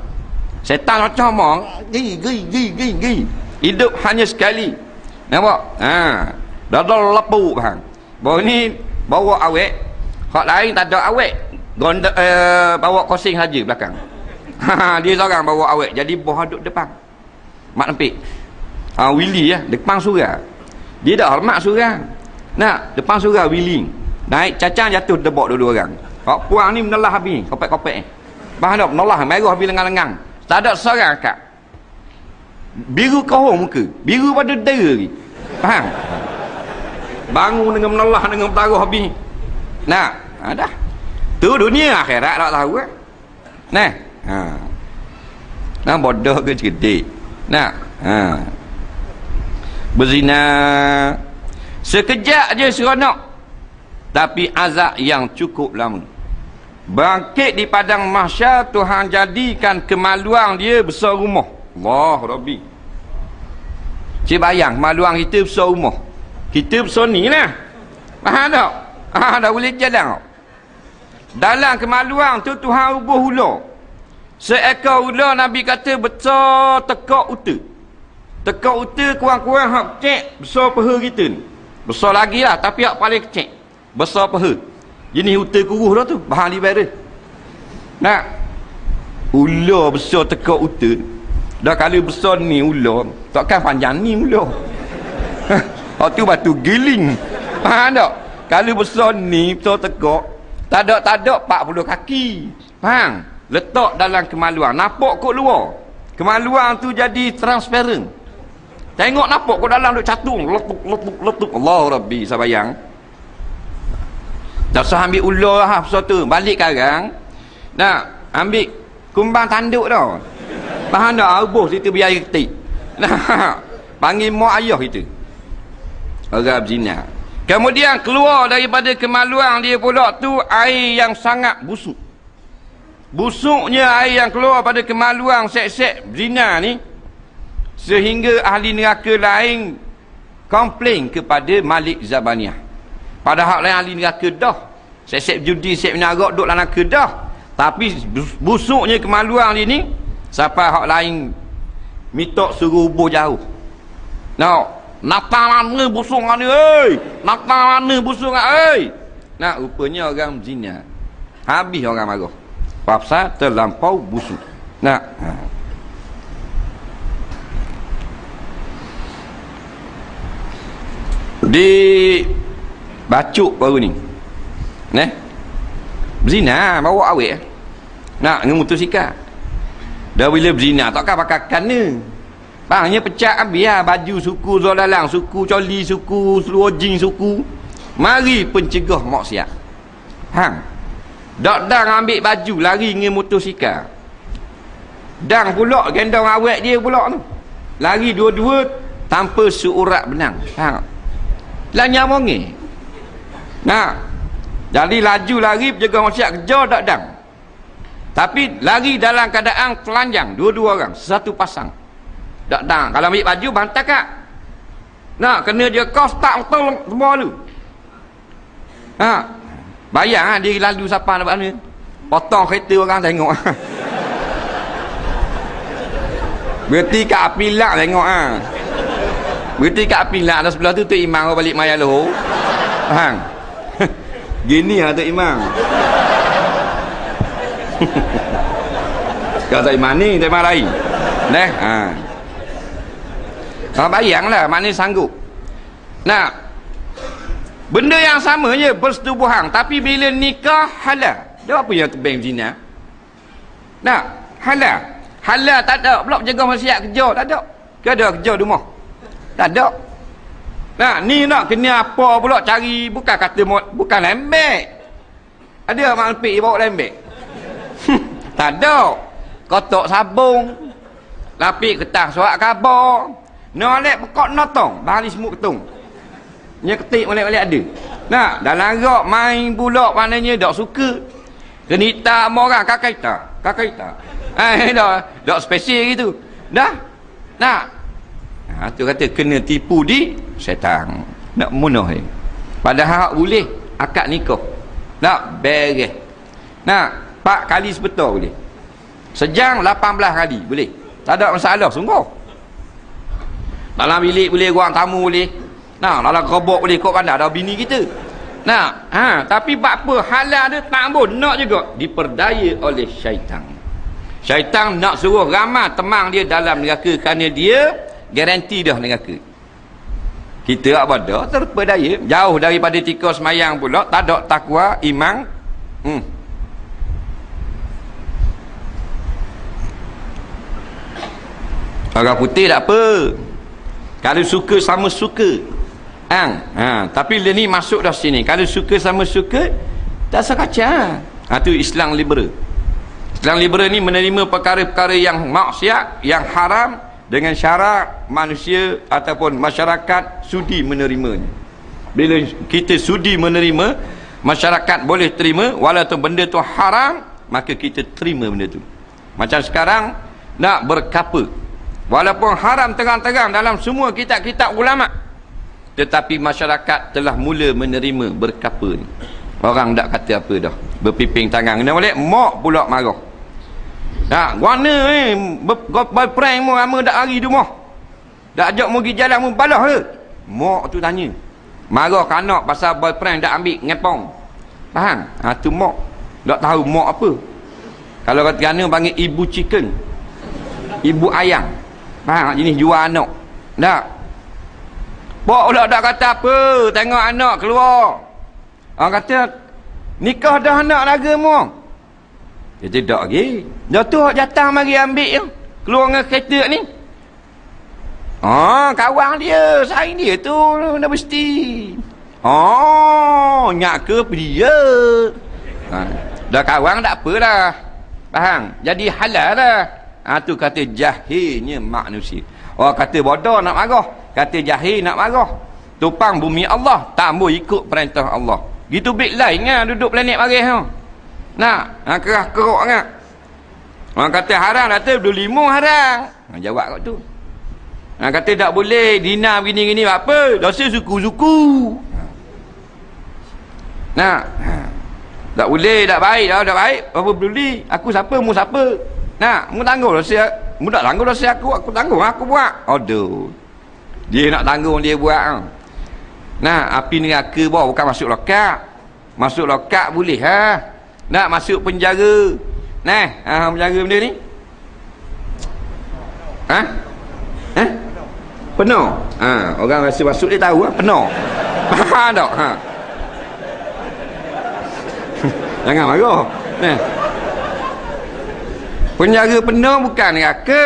Setan macam mong, gi. Hidup hanya sekali. Nampak? Dah lepu bang. Bawa ni bawa awek, hak lain tak ada awek. Bawa kosing saja belakang. Dia seorang bawa awek, jadi boh duduk depan. Mak lempik. Willy depan surah. Dia dah hormat surah. Depan surah Willy. Naik cacang jatuh debok dua-dua orang. Hak puang ni menelah habis, kopek-kopek. Bahan dah menelah merah habis lengang-lengang. Tak ada seorang akak. Biru kohong muka, biru pada dera lagi. Faham? Bangun dengan menelah dengan bertaruh habis. Dah. Tu dunia, akhirat tak tahu kan. Bodoh ke cerdik. Berzina sekejap je seronok, tapi azab yang cukup lama. Bangkit di padang mahsyar, Tuhan jadikan kemaluan dia besar rumah. Allah Rabbi. Cik bayang kemaluan kita besar rumah, kita besar ni lah. Faham tak? Dah boleh jalan. Dalam kemaluan tu Tuhan ubah ular. Seekor ular Nabi kata besar tekak uta. Tekak uta kurang-kurang hak kecil besar peha kita ni. Besar lagi lah, tapi hak paling kecil besar peha. Jenis uta kuruh dah tu, bahan libera. Ular besar tekak uta. Dah kali besar ni ular, takkan panjang ni ular. Hak tu batu giling. Faham tak? Kalau besar ni besar tekak, tak ada 40 kaki. Faham? Letak dalam kemaluan, nampak kot luar. Kemaluan tu jadi transparent. Tengok nampak kot dalam duk catung, letup. Allah Rabbi, sabayang. Tak usah ambil ular lah besar tu, balik sekarang. Ambil kumbang tanduk tau. Faham tak? Abuh situ biar air ketik. Panggil mak ayah kita. Orang berzina. Kemudian keluar daripada kemaluan dia pula tu air yang sangat busuk. Busuknya air yang keluar pada kemaluan seks zina ni, sehingga ahli neraka lain komplain kepada Malik Zabaniyah. Padahal lain ahli neraka dah. Seks judi, seks menarak duduk dalam neraka dah. Tapi busuknya kemaluan dia ni, sampai hak lain minta suruh ubah jauh. Nakal mana busuk ni, nakal mana busuk ni, rupanya orang zina. Habis orang marah. Pasal terlampau busuk. Di bacuk baru ni. Berzina, bawa awek. Dengan motosikal. Dah bila berzina, takkan pakai kana. Bangnya pecah habis lah. Baju suku zolalang, suku coli, suku seluar jing, suku. Mari pencegah maksiat. Dang ambil baju, lari dengan motosikal. Dang pula gendong awek dia pula tu. Lari dua-dua tanpa seurat benang. Lanyang mongi. Jadi laju lari penjaga maksiat kejar tak dang. Tapi lari dalam keadaan telanjang, dua-dua orang, satu pasang. Tak dang. Kalau ambil baju bantai kak. Kena dia kos tak betul semua lu. Bayang dia lalu siapa nak buat ni. Potong kereta orang tengok. Berhenti kat api lak tengok. Berhenti kat api lak. Ada sebelah tu Tok Imam balik maya lohor. Faham? Gini lah Tok Imam. Kalau Tok Imam ni Tok Imam lain. Bayanglah mana sanggup. Nah, benda yang sama je persetubuhan, tapi bila nikah halal. Dia apa yang tebing zina? Nah, halal. Halal tak ada pula jaga maksiat kerja, tak ada. Ke ada kerja di rumah? Tak ada. Nah, ni nak kena apa pula cari, bukan kata bukan lembek. Ada mak lepik bawa lembek. Tak ada. Kotak sabung, lapik kertas surat khabar, nolak pekak notong, bahari semut ketung. Nya ketik balik-balik ada. Nah, dalam rak main pula maknanya dak suka. Kenita sama orang kakaita. Dak spesial gitu. Dah. Nah. Tu kata kena tipu di syaitan. Nak munuh ni. Padahal boleh akad nikah. Nak beres. Nah, 4 kali sebetul boleh. Sejam 18 kali boleh. Tak ada masalah sungguh. Dalam bilik boleh, ruang tamu boleh. Nah, dalam gerobak boleh, kau pandai ada bini kita. Nah, tapi apa halal dia tak boleh nak juga diperdaya oleh syaitan. Syaitan nak suruh ramai temang dia dalam neraka kerana dia garanti dah neraka. Kita apa dah terpedaya, jauh daripada tika semayang pula, tak ada takwa, iman. Orang putih tak apa. Kalau suka sama suka. Tapi dia ni masuk dah sini. Kalau suka sama suka, tak sekacau. Itu Islam liberal. Islam liberal ni menerima perkara-perkara yang maksiat, yang haram, dengan syarat manusia ataupun masyarakat sudi menerimanya. Bila kita sudi menerima, masyarakat boleh terima, walaupun benda tu haram, maka kita terima benda tu. Macam sekarang nak berkapa, walaupun haram terang-terang dalam semua kitab-kitab ulama', tetapi masyarakat telah mula menerima berkapa ni. Orang tak kata apa dah, berpiping tangan kena balik, mak pula marah. Nah, guana boyfriend mu lama dak hari tu mah. Dak ajak mu pergi jalan mu balah ke? Mak tu tanya. Marah ke anak pasal boyfriend dak ambil ngepong. Faham? Tu mak. Tak tahu mak apa. Kalau kata anak panggil ibu chicken. Ibu ayam. Faham? Jenis jual anak. Tak. Pak pula tak kata apa. Tengok anak keluar. Orang kata nikah dah anak laga mu. Dia tidak lagi. Dia tu jatah mari ambil je. Keluar dengan kereta ni. Kawan dia. Saing dia tu universiti. Nyak ke dia. Dah kawan tak apalah. Faham? Jadi halal lah. Tu kata jahilnya manusia. Orang kata bodoh nak marah. Kata jahil nak marah. Tupang bumi Allah. Tak boleh ikut perintah Allah. Gitu big lain kan duduk planet maris tu. Kerah keruk kan. Orang kata haram, kata berlima haram. Jawab kat tu. Kata tak boleh dina begini-gini apa? Dosa suku-suku. Tak boleh, tak baik. Tak baik, apa peduli? Aku siapa, mu siapa? Mu tanggung dosa. Mu tak tanggung dosa aku tanggung, aku buat. Aduh. Dia nak tanggung, dia buat. Api neraka bukan masuk lokak. Masuk lokak boleh nak masuk penjara. Penjara benda ni. Penuh. Orang rasa masuk dia tahu penuh. Faham tak? Jangan marah. Penjara penuh bukan neraka.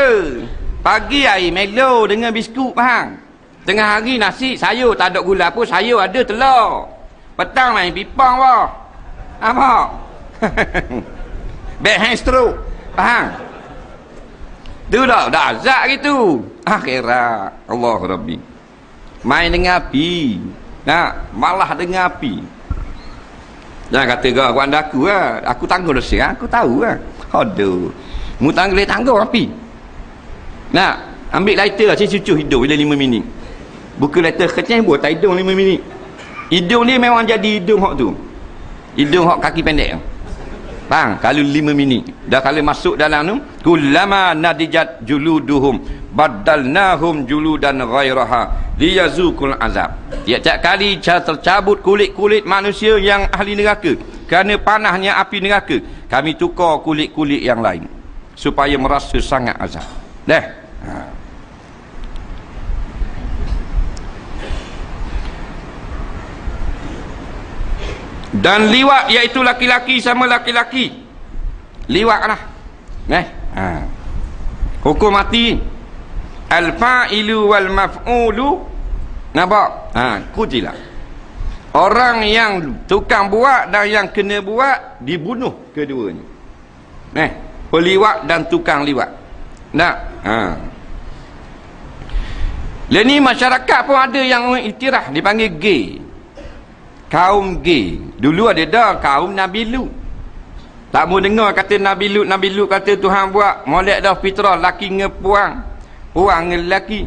Pagi air melo dengan biskut, faham? Tengah hari nasi sayur tak ada gula pun, sayur ada telur. Petang main pipang wah. Apa? Back hand stroke. Faham? Tu dah azab gitu. Akhirat. Allah Rabbi. Main dengan api. Malah dengan api. Jangan kata kau anda aku lah. Aku tanggung dosa. Aku tahu lah. Aduh. Mu tanggung api. Ambil lighter lah. Saya cucuk hidung bila 5 minit. Buka lighter kecil buat tak hidung 5 minit. Hidung ni memang jadi hidung hak tu. Hidung hak kaki pendek. Bang, kalau 5 minit. Dah kalau masuk dalam tu, kullama nadijat juluduhum badalnahum juludan ghairaha liyazuqul azab. Tiap-tiap kali tercabut kulit-kulit manusia yang ahli neraka kerana panasnya api neraka, kami tukar kulit-kulit yang lain supaya merasa sangat azab. Dan liwat iaitu laki-laki sama laki-laki. Liwat lah. Hukum mati. Al-fa'ilu wal maf'ulu. Nampak? Kutilah. Orang yang tukang buat dan yang kena buat dibunuh keduanya. Peliwat dan tukang liwat. Ni masyarakat pun ada yang iktiraf, dipanggil gay. Kaum gay. Dulu ada dah kaum Nabi Lut. Tak mau dengar kata Nabi Lut kata Tuhan buat molek dah fitrah laki ngepuang, puang ngelaki.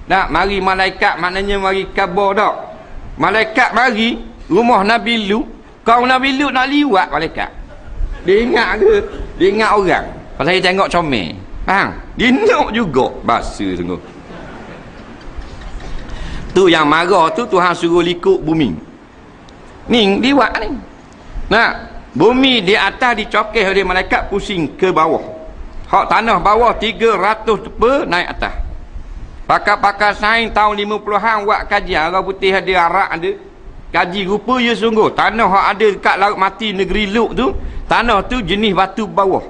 Mari malaikat, maknanya mari khabar dak. Malaikat mari rumah Nabi Lut, kaum Nabi Lut nak liwat malaikat. Dia ingat ke? Dia ingat orang. Kalau saya tengok comel. Faham? Dia nak juga bahasa sungguh. Tu yang marah tu Tuhan suruh likut bumi. Ni liwat ni. Bumi di atas dicokeh oleh malaikat pusing ke bawah. Hak tanah bawah 300 tepa naik atas. Pakar-pakar sains tahun 50-an buat kajian, orang putih ada, Arab ada. Kaji rupa ya sungguh. Tanah hak ada dekat laut mati negeri Lut tu, tanah tu jenis batu bawah.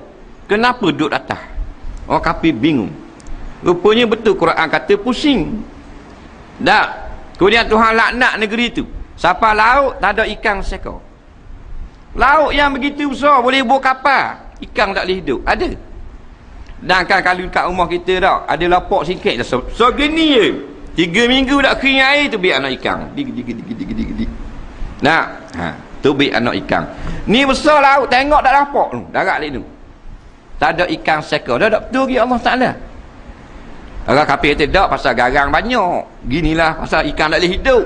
Kenapa duduk atas? Orang kafir bingung. Rupanya betul Quran kata pusing. Kemudian Tuhan laknat negeri tu. Siapa laut tak ada ikan sekor. Laut yang begitu besar boleh buat kapal, ikan tak boleh hidup. Ada. Dan kan kalau kat rumah kita tak ada lapak sikit dah. So gini je. 3 minggu tak kering air tu biar anak ikan. Dig. Tu biar anak ikan. Ni besar laut tengok tak lapak tu. Darat ni tu. Tak ada ikan sekor. Dah tak betul lagi Allah Taala. Orang kafir kata tak pasal garang banyak. Ginilah pasal ikan tak boleh hidup.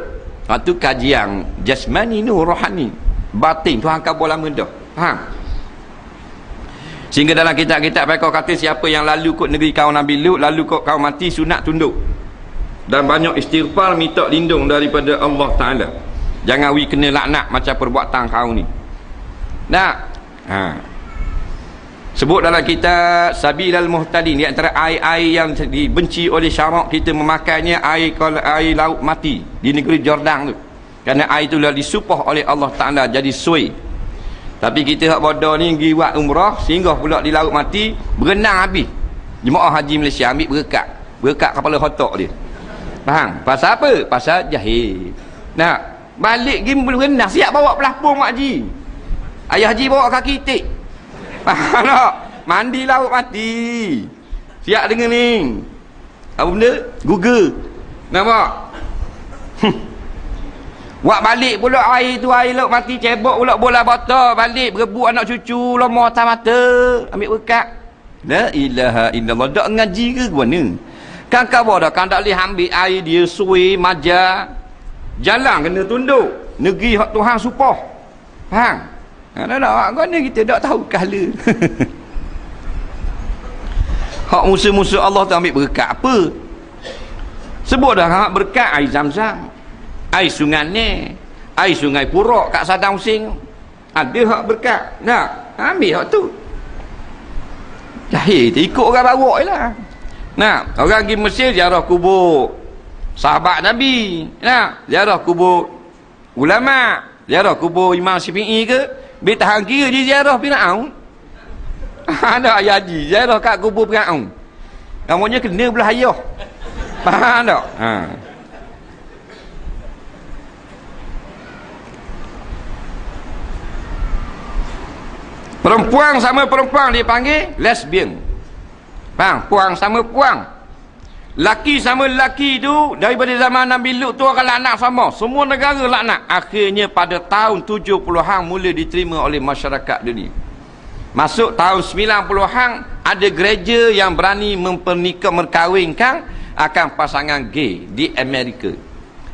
Tu kajian jasmani nur rohani. Batin Tuhan kabur lama dah. Faham? Sehingga dalam kitab-kitab mereka kata siapa yang lalu kot negeri kaum Nabi Lut, lalu kot kaum mati, sunat tunduk. Dan banyak istighfar minta lindung daripada Allah Ta'ala. Jangan kena laknat macam perbuatan kaum ni. Sebut dalam kitab Sabilal Muhtadin, di antara air-air yang dibenci oleh syarak kita memakainya air laut mati di negeri Jordan tu. Kerana air itu disumpah oleh Allah Ta'ala jadi suai. Tapi kita hak bodoh ni pergi buat umrah, singgah pula di laut mati, berenang habis. Jemaah haji Malaysia ambil berkat kepala otak dia. Faham? Pasal apa? Pasal jahil. Balik pergi berenang, siap bawa pelapung mak haji. Ayah haji bawa kaki tik. Faham tak? Mandi laut mati. Siap dengan ni. Apa benda? Google. Nampak? Buat balik pula air tu, air laut mati cebok pula bola botol, balik berebut anak cucu, lomor atas mata, ambil berkat. La ilaha illallah. Tak ngaji ke mana? Kan khabar dah, kan tak boleh ambil air dia suai, majar. Jalan kena tunduk. Negeri hak Tuhan supah. Faham? Tak mana kita tak tahu kala. Hak musuh-musuh Allah tu ambil berkat apa? Sebut dah hak berkat air Zam-Zam. Air sungai ni, air sungai Purok kat Saddam Hussein ada hak berkat. Ambil hak tu. Jahil ikut orang bawa je lah. Orang pergi Mesir ziarah kubur sahabat Nabi, ziarah kubur ulama, ziarah kubur Imam Syafi'i ke, bila tahan kira dia ziarah Fir'aun. Ada ayah haji ziarah kat kubur Fir'aun. Namanya kena belah ayah. Faham tak? Perempuan sama perempuan dipanggil lesbian. Faham? Puang sama puang. Laki sama laki tu daripada zaman Nabi Lut tu orang laknat sama. Semua negara laknat. Akhirnya pada tahun 70-an mula diterima oleh masyarakat dunia. Masuk tahun 90-an ada gereja yang berani merkahwinkan akan pasangan gay di Amerika.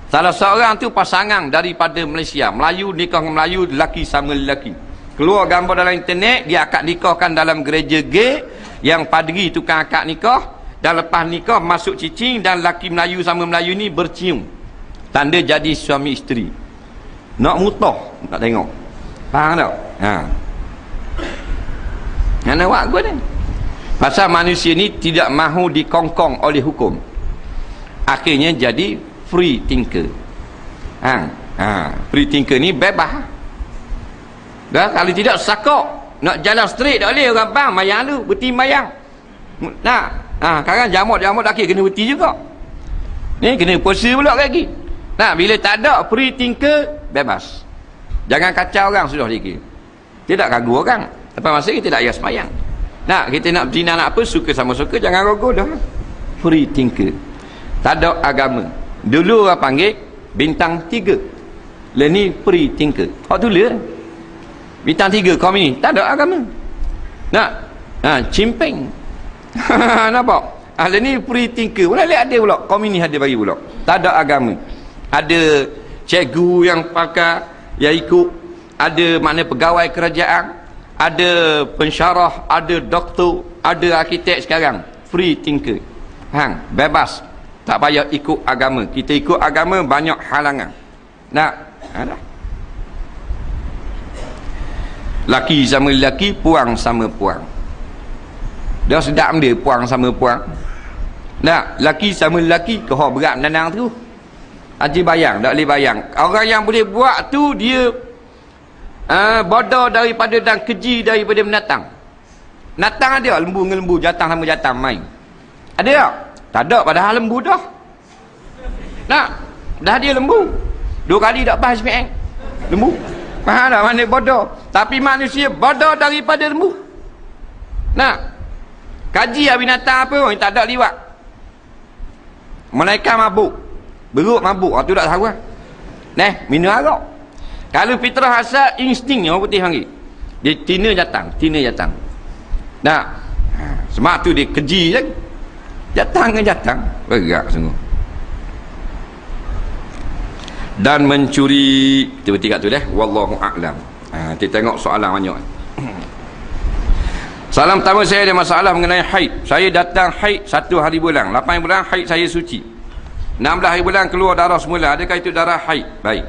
Salah seorang tu pasangan daripada Malaysia. Melayu nikah dengan Melayu, lelaki sama lelaki. Keluar gambar dalam internet, dia akad nikahkan dalam gereja gay, yang padri tukang akad nikah, dan lepas nikah masuk cicing dan laki Melayu sama Melayu ni bercium. Tanda jadi suami isteri. Nak mutah, nak tengok. Faham tak? Mana buat gua ni? Pasal manusia ni tidak mahu dikongkong oleh hukum. Akhirnya jadi free thinker. Free thinker ni bebas. Dah, kalau tidak sakok. Nak jalan straight tak boleh orang bang mayang tu, berhenti mayang. Nah, sekarang jamut akhir kena berhenti juga. Ni kena puasa pula lagi. Nah, bila tak ada free thinker, bebas. Jangan kacau orang sudah dikira. Tidak ragu orang. Lepas masa kita tak payah semayang. Nah, kita nak berzina nak apa, suka sama suka, jangan ragu dah. Free thinker. Tak ada agama. Dulu orang panggil bintang 3. Lah ni free thinker. Hak tulis bintang 3 kaum ini tak ada agama. Nak cimpeng. Nampak? Lah ni free thinker. Boleh ada pula. Kaum ini ada bagi pula. Tak ada agama. Ada cikgu yang pakai, yang ikut. Ada makna pegawai kerajaan. Ada pensyarah, ada doktor, ada arkitek sekarang. Free thinker. Bebas. Tak payah ikut agama. Kita ikut agama banyak halangan. Nak? Ada. Laki sama laki, puang sama puang. Dah sedap dia puang sama puang. Nak? Laki sama laki, kau berat menanang tu. Haji bayang, tak boleh bayang. Orang yang boleh buat tu dia bodoh daripada dan keji daripada menatang. Natang ada lembu dengan lembu, jatang sama jatang main. Ada tak? Tak ada, padahal lembu dah. Nak? Dah dia lembu. 2 kali tak pas SPM. Lembu. Faham tak mana bodoh? Tapi manusia bodoh daripada lembu. Nak? Kaji binatang apa orang tak ada liwat. Malaikat mabuk. Beruk mabuk. Itu tak tahu lah. Minum arak. Kalau fitrah asal, insting orang putih panggil. Dia tina jatang. Nak? Sebab tu dia keji lagi. Jatang dengan jatang. Berat sungguh. Dan mencuri. Kita berhenti kat tu deh. Wallahu a'lam. Kita tengok soalan banyak. Salam pertama, saya ada masalah mengenai haid. Saya datang haid 1 hari bulan. 8 bulan haid saya suci. 16 hari bulan keluar darah semula. Adakah itu darah haid? Baik.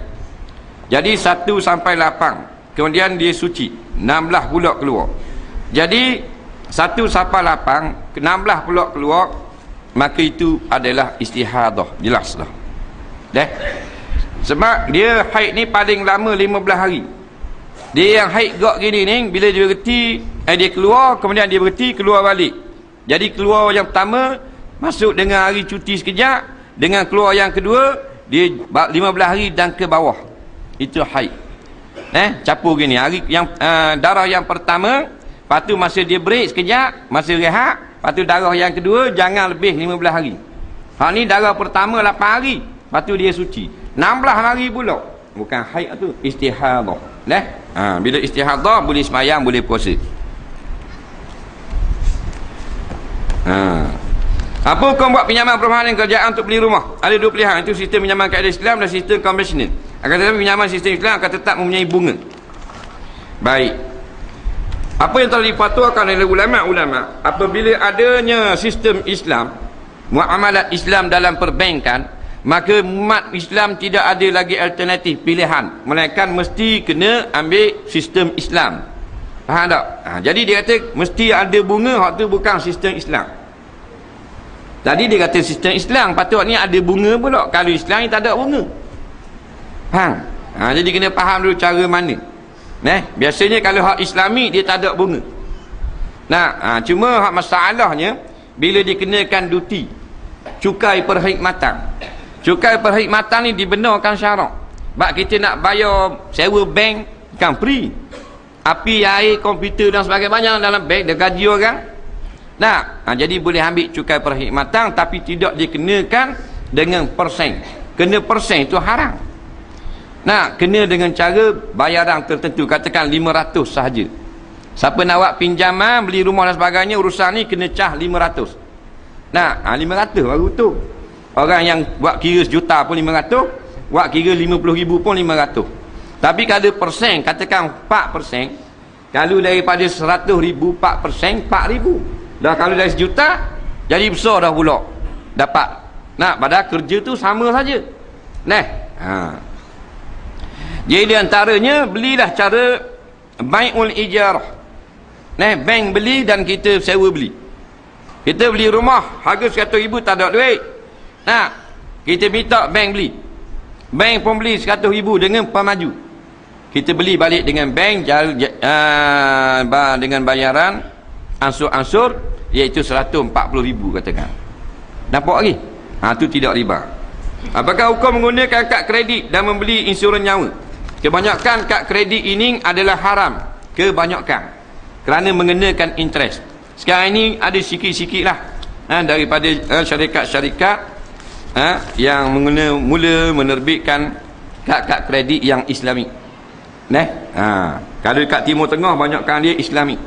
Jadi 1 sampai 8. Kemudian dia suci. 16 pula keluar. Jadi 1 sampai 8, 16 pula keluar, maka itu adalah istihadah. Jelas dah. Sebab dia haid ni paling lama 15 hari. Dia yang haid gak gini ni, bila dia berhenti, dia keluar, kemudian dia berhenti, keluar balik. Jadi keluar yang pertama, masuk dengan hari cuti sekejap, dengan keluar yang kedua, dia 15 hari dan ke bawah. Itu haid. Capur gini. Hari yang darah yang pertama, lepas tu masa dia break sekejap, masa rehat, lepas tu darah yang kedua, jangan lebih 15 hari. Hal ni darah pertama 8 hari, lepas tu dia suci. 16 hari pula. Bukan haid tu, istihadah. Bila istihadah, boleh semayang, boleh puasa. Apa hukum buat pinjaman perumahan dan kerjaan untuk beli rumah? Ada 2 pilihan. Itu sistem pinjaman kaedah Islam dan sistem konvensional. Akan tetapi pinjaman sistem Islam akan tetap mempunyai bunga. Baik. Apa yang telah difatwakan oleh ulama-ulama, apabila adanya sistem Islam, muamalat Islam dalam perbankan, maka umat Islam tidak ada lagi alternatif pilihan, melainkan mesti kena ambil sistem Islam. Faham tak? Jadi dia kata mesti ada bunga, hak tu bukan sistem Islam. Tadi dia kata sistem Islam, patutnya ada bunga pula. Kalau Islam ni tak ada bunga. Faham? Jadi kena faham dulu cara mana. Biasanya kalau hak Islami dia tak ada bunga. Cuma hak masalahnya bila dikenakan duty, cukai perkhidmatan. Cukai perkhidmatan ni dibenarkan syarak. Sebab kita nak bayar sewa bank kan free. Api, air, komputer dan sebagainya dalam bank dia gaji orang. Jadi boleh ambil cukai perkhidmatan tapi tidak dikenakan dengan persen. Kena persen itu haram. Kena dengan cara bayaran tertentu, katakan 500 sahaja. Siapa nak buat pinjaman, beli rumah dan sebagainya, urusan ni kena cah 500. 500 baru tu. Orang yang buat kira 1 juta pun 500, buat kira 50,000 pun 500. Tapi kalau persen, katakan 4%, kalau daripada 100,000 4%, 4,000. Dah kalau dari 1 juta, jadi besar dah pula dapat. Padahal kerja tu sama saja. Jadi di antaranya belilah cara bai'ul ijarah. Bank beli dan kita sewa beli. Kita beli rumah harga 100,000 tak ada duit. Kita minta bank beli. Bank pun beli 100,000 dengan pemaju. kita beli balik dengan bank dengan bayaran ansur-ansur, iaitu 140,000 katakan. Nampak lagi? Itu tidak riba. Apakah hukum menggunakan kad kredit dan membeli insurans nyawa? Kebanyakan kad kredit ini adalah haram. Kebanyakan. Kerana mengenakan interest. Sekarang ini ada sikit-sikit lah daripada syarikat-syarikat yang mula menerbitkan kad kredit yang Islami. Kalau kat Timur Tengah banyakkan dia Islami.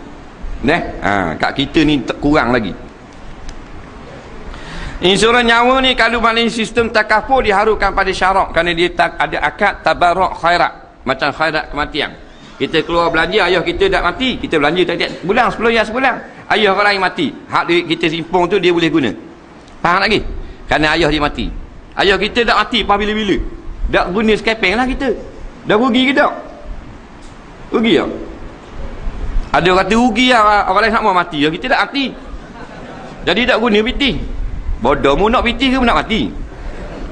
Kat kita ni kurang lagi. Insurans nyawa ni kalau maknanya sistem takaful diharukan pada syarak, kerana dia ada akad tabarruk khairat, macam khairat kematian. Kita keluar belanja, ayah kita dah mati, kita belanja tiap-tiap bulan, 10 hari sebulan. Ayah orang lain mati, hak duit kita simpung tu dia boleh guna. Faham lagi? Kerana ayah dia mati. Ayah kita dah mati pas bila-bila, dah guna skepeng lah kita. Dah rugi ke tak? Rugi tak? Ada orang kata rugi lah, orang lain nak mau mati, kita dah mati. Jadi tak guna piti. Bodoh mu nak piti ke nak mati?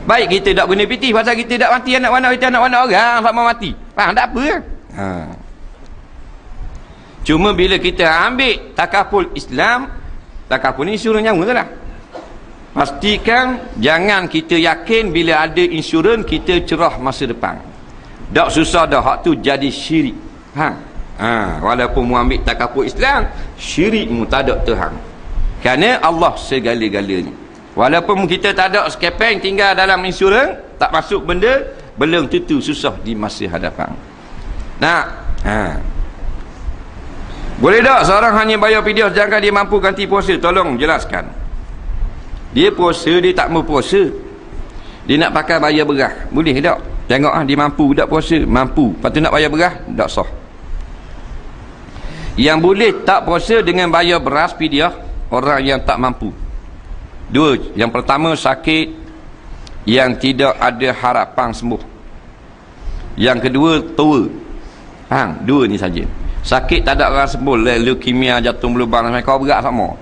Baik kita tak guna piti, pasal kita tak mati, anak-anak kita anak-anak orang tak mau mati. Faham tak apa? Cuma bila kita ambil takaful Islam, takaful ni insurans nyawa tu lah. Pastikan jangan kita yakin bila ada insurans kita cerah masa depan. Tak susah dah, hak tu jadi syirik. Walaupun mu ambil takaful Islam, syirik mu tak ada Tuhan. Kerana Allah segala-galanya. Walaupun kita tak ada skepeng tinggal dalam insurans, tak masuk benda, belum tentu susah di masa hadapan. Boleh tak seorang hanya bayar fidyah sedangkan dia mampu ganti puasa? Tolong jelaskan. Dia puasa, dia tak mau puasa, dia nak pakai bayar beras, boleh tak? Tengok dia mampu tak puasa? Mampu. Lepas tu nak bayar beras, tak sah. Yang boleh tak puasa dengan bayar beras fidyah, orang yang tak mampu. Dua. Yang pertama, sakit yang tidak ada harapan sembuh. Yang kedua, tua. Dua ni saja. Sakit tak ada orang sembuh, leukemia, jantung berlubang, kau berat sama.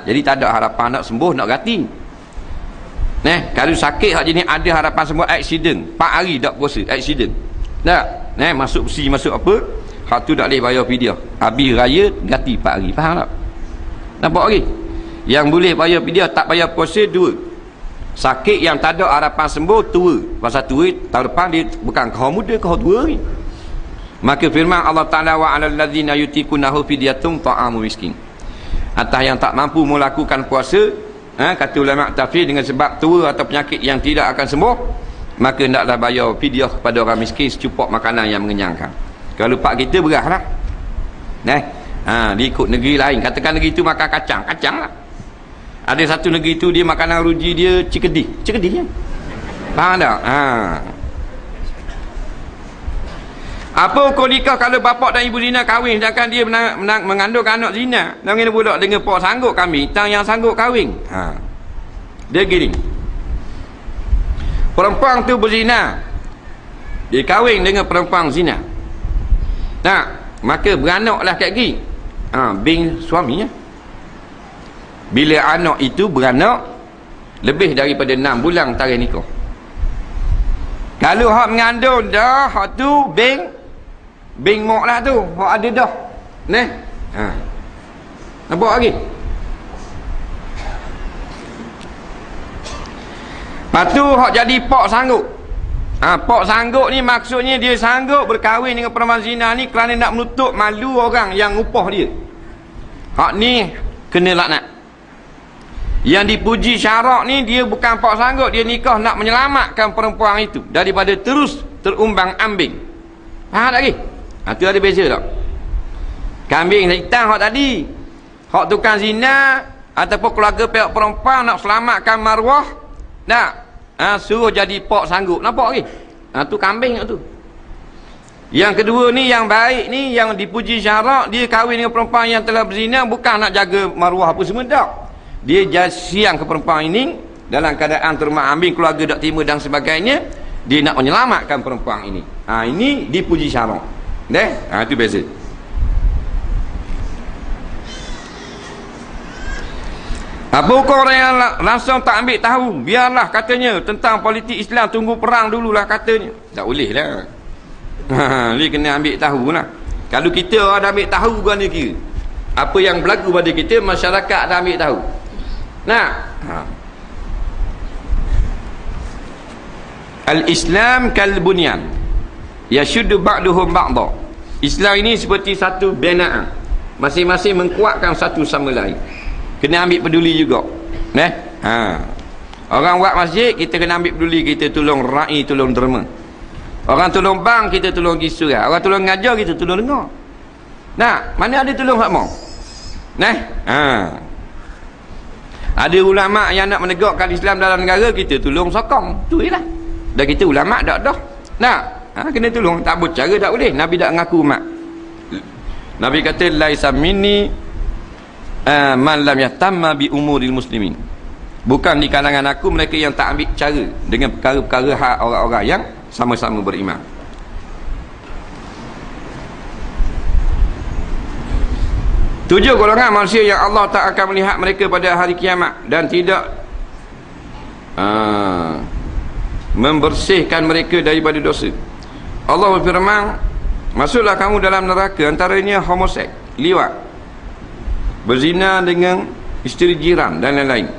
Jadi tak ada harapan nak sembuh, nak ganti. Kalau sakit hak jenis ada harapan sembuh, accident, 4 hari tak puasa, accident. Masuk besi, masuk apa, hak tu tak boleh bayar fidyah. Habis raya ganti 4 hari. Faham tak? Nampak lagi? Yang boleh bayar fidyah tak bayar puasa, dua. Sakit yang tak ada harapan sembuh, tua. Pasal tua tahun depan dia bukan kau muda, kau tua ni. Maka firman Allah Ta'ala, wa 'alal ladzina yutiqunahu fidyatun ta'amu miskin. Atas yang tak mampu melakukan puasa, kata ulama tafsir, dengan sebab tua atau penyakit yang tidak akan sembuh, maka hendaklah bayar fidyah kepada orang miskin secukup makanan yang mengenyangkan. Kalau pak kita beras lah. Dia ikut negeri lain, katakan negeri itu makan kacang lah. Ada satu negeri itu dia makanan ruji dia cikedi ya. Faham tak? Apa hukum nikah kalau bapak dan ibu zina kahwin sedangkan dia mengandung anak zina? Dan kena pula dengan pak sanggup kami, tang yang sanggup kahwin. Dia gini. Perempuan tu berzina, dia kahwin dengan perempuan zina. Maka beranaklah kat gini. Bing suaminya. Bila anak itu beranak lebih daripada 6 bulan tarikh nikah. Kalau hak mengandung dah, hak tu bing mok lah tu, hak ada dah. Nampak lagi? Lepas tu hak jadi pak sanggup. Pak sanggup ni maksudnya dia sanggup berkahwin dengan perempuan zina ni kerana nak menutup malu orang yang upah dia. Hak ni kena laknat. Yang dipuji syarak ni dia bukan pak sanggup, dia nikah nak menyelamatkan perempuan itu daripada terus terumbang ambing. Faham tak lagi? Tu ada beza tak? Kambing hitam hak tadi, hak tukang zina ataupun keluarga pihak perempuan nak selamatkan maruah, suruh jadi pak sanggup. Nampak lagi? Tu kambing tu. Yang kedua ni yang baik ni, yang dipuji syarak, dia kahwin dengan perempuan yang telah berzina, bukan nak jaga maruah apa semua tak. Dia siang ke perempuan ini dalam keadaan terumbang ambing, keluarga tak terima dan sebagainya, dia nak menyelamatkan perempuan ini. Ini dipuji syarak. Itu beza. Apa hukum orang yang langsung tak ambil tahu, biarlah katanya tentang politik Islam, tunggu perang dululah katanya? Tak boleh lah. Ni kena ambil tahu lah. Kalau kita ada ambil tahu kan ni kira apa yang berlaku pada kita, masyarakat dah ambil tahu. Nah, Al-Islam kal-bunyan yashuddu ba'duhum ba'dha. Islam ini seperti satu binaan, masing-masing menguatkan satu sama lain. Kena ambil peduli juga. Orang buat masjid, kita kena ambil peduli, kita tolong ra'i, tolong derma. Orang tolong bank, kita tolong gisuran. Orang tolong ngajar, kita tolong dengar. Nah, mana ada tolong hak mau? Ada ulama yang nak menegakkan Islam dalam negara, kita tolong sokong. Tu jelah. Dah kita ulama dah. Nah, kena tolong. Tak boleh cara, tak boleh. Nabi tak mengaku mak. Nabi kata laisa minni man lam yahtamma bi umuril muslimin. Bukan di kalangan aku mereka yang tak ambil cara dengan perkara-perkara hak orang-orang yang sama-sama beriman. Tujuh golongan manusia yang Allah tak akan melihat mereka pada hari kiamat dan tidak membersihkan mereka daripada dosa. Allah berfirman, masuklah kamu dalam neraka, antaranya homoseks, liwat, berzina dengan isteri jiran dan lain-lain.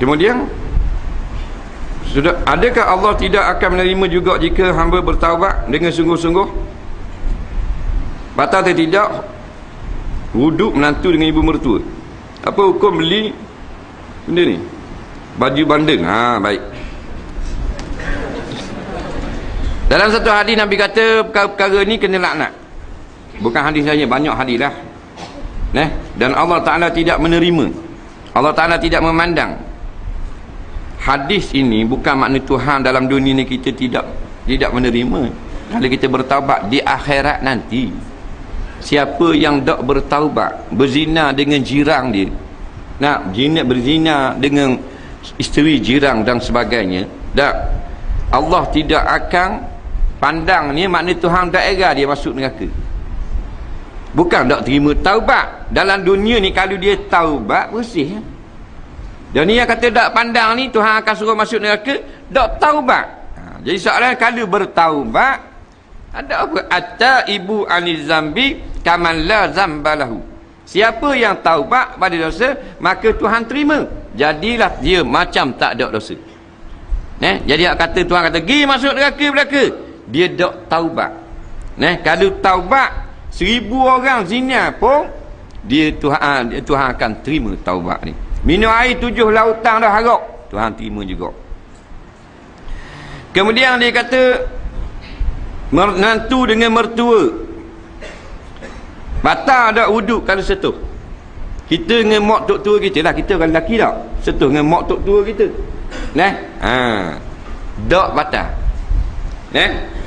Kemudian, adakah Allah tidak akan menerima juga jika hamba bertaubat dengan sungguh-sungguh? Batal atau tidak wuduk menantu dengan ibu mertua? Apa hukum beli benda ni? Baju bandeng. Baik. Dalam satu hadis Nabi kata perkara-perkara ni kena laknat. Bukan hadis saja, banyak hadis lah. Dan Allah Ta'ala tidak menerima, Allah Ta'ala tidak memandang. Hadis ini bukan makna Tuhan dalam dunia ni kita tidak menerima. Kalau kita bertaubat di akhirat nanti, siapa yang tak bertaubat, berzina dengan jirang dia, berzina dengan isteri jirang dan sebagainya, Allah tidak akan pandang ni, makna Tuhan tak era dia masuk neraka. Bukan tak terima taubat. Dalam dunia ni kalau dia taubat, bersih. Dan ni yang kata tak pandang ni, Tuhan akan suruh masuk neraka, tak taubat. Jadi soalan, kalau bertaubat, ada apa? At-taibu anil zambi kaman la zambalahu. Siapa yang taubat pada dosa, maka Tuhan terima. Jadilah dia macam tak ada dosa. Jadi kata Tuhan kata, pergi masuk neraka belaka, dia tak taubat. Kalau taubat 1000 orang zina pun, Tuhan akan terima taubat ni. Minum air 7 lautan dah harap, Tuhan terima juga. Kemudian dia kata menantu dengan mertua, batal tak wuduk kalau sentuh. Kita dengan mak tok tua kita lah, kita orang lelaki tak sentuh dengan mak tok tua kita, tak batal.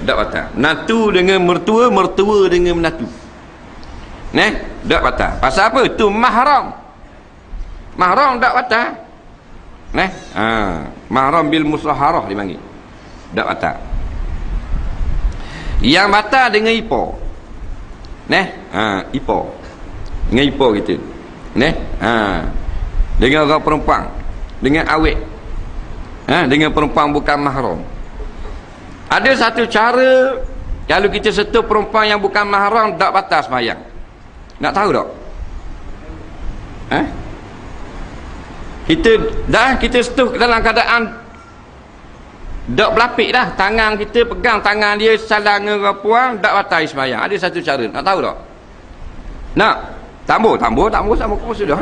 Tak batal. Menantu dengan mertua, mertua dengan menantu, tak batal. Pasal apa? Tu mahram. Mahram tak batal. Mahram bil musaharah dipanggil, tak batal. Yang batal dengan ipar. Ipar. Dengan ipar kita. Dengan orang perempuan, dengan awet. Dengan perempuan bukan mahram. Ada satu cara, kalau kita sentuh perempuan yang bukan mahram, tak batal sembahyang. Nak tahu tak? Kita sentuh dalam keadaan tak berlapik dah, tangan kita pegang tangan dia, salah dengan perempuan, tak batal sembahyang. Ada satu cara, nak tahu tak? Nak? Tambah sama kau sudah.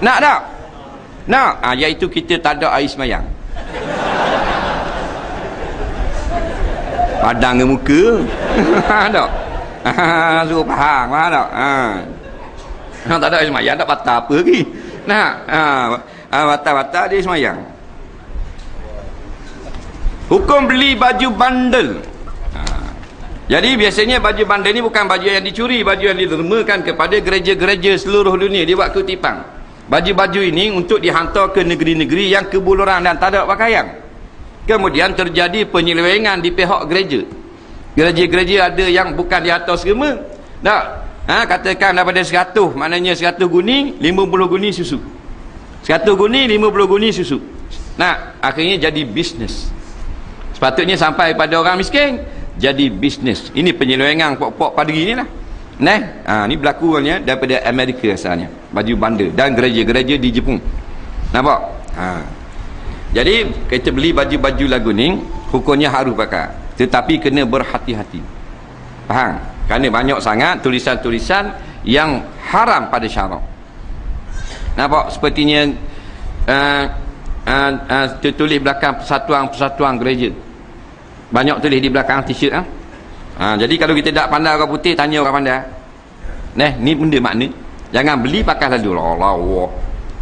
Nak tak? Nak? Iaitu kita tak ada air sembahyang. Padang ke muka. Tak? Suruh faham tak? Tak ada air sembahyang, tak batal apa lagi. Nak? Batal-batal dia sembahyang. Hukum beli baju bandel. Jadi biasanya baju bandel ni bukan baju yang dicuri, baju yang didermakan kepada gereja-gereja seluruh dunia di waktu kutipan. Baju-baju ini untuk dihantar ke negeri-negeri yang kebuluran dan tak ada pakaian. Kemudian terjadi penyelewengan di pihak gereja. Gereja-gereja ada yang bukan di atas agama. Katakan daripada 100, maknanya 100 guni, 50 guni susu. 100 guni, 50 guni susu. Akhirnya jadi bisnes. Sepatutnya sampai pada orang miskin, jadi bisnes. Ini penyelewengan pok-pok padri ni lah. Ni berlakunya daripada Amerika asalnya. Baju bandar dan gereja-gereja di Jepun. Nampak? Jadi kita beli baju-baju lagu ni, hukumnya harus pakai. Tetapi kena berhati-hati. Faham? Kerana banyak sangat tulisan-tulisan yang haram pada syarak. Nampak? Sepertinya tertulis belakang persatuan-persatuan gereja. Banyak tulis di belakang t-shirt. Jadi kalau kita tak pandai orang putih, tanya orang pandai. Ni benda makna. Jangan beli pakai lalu. Allah.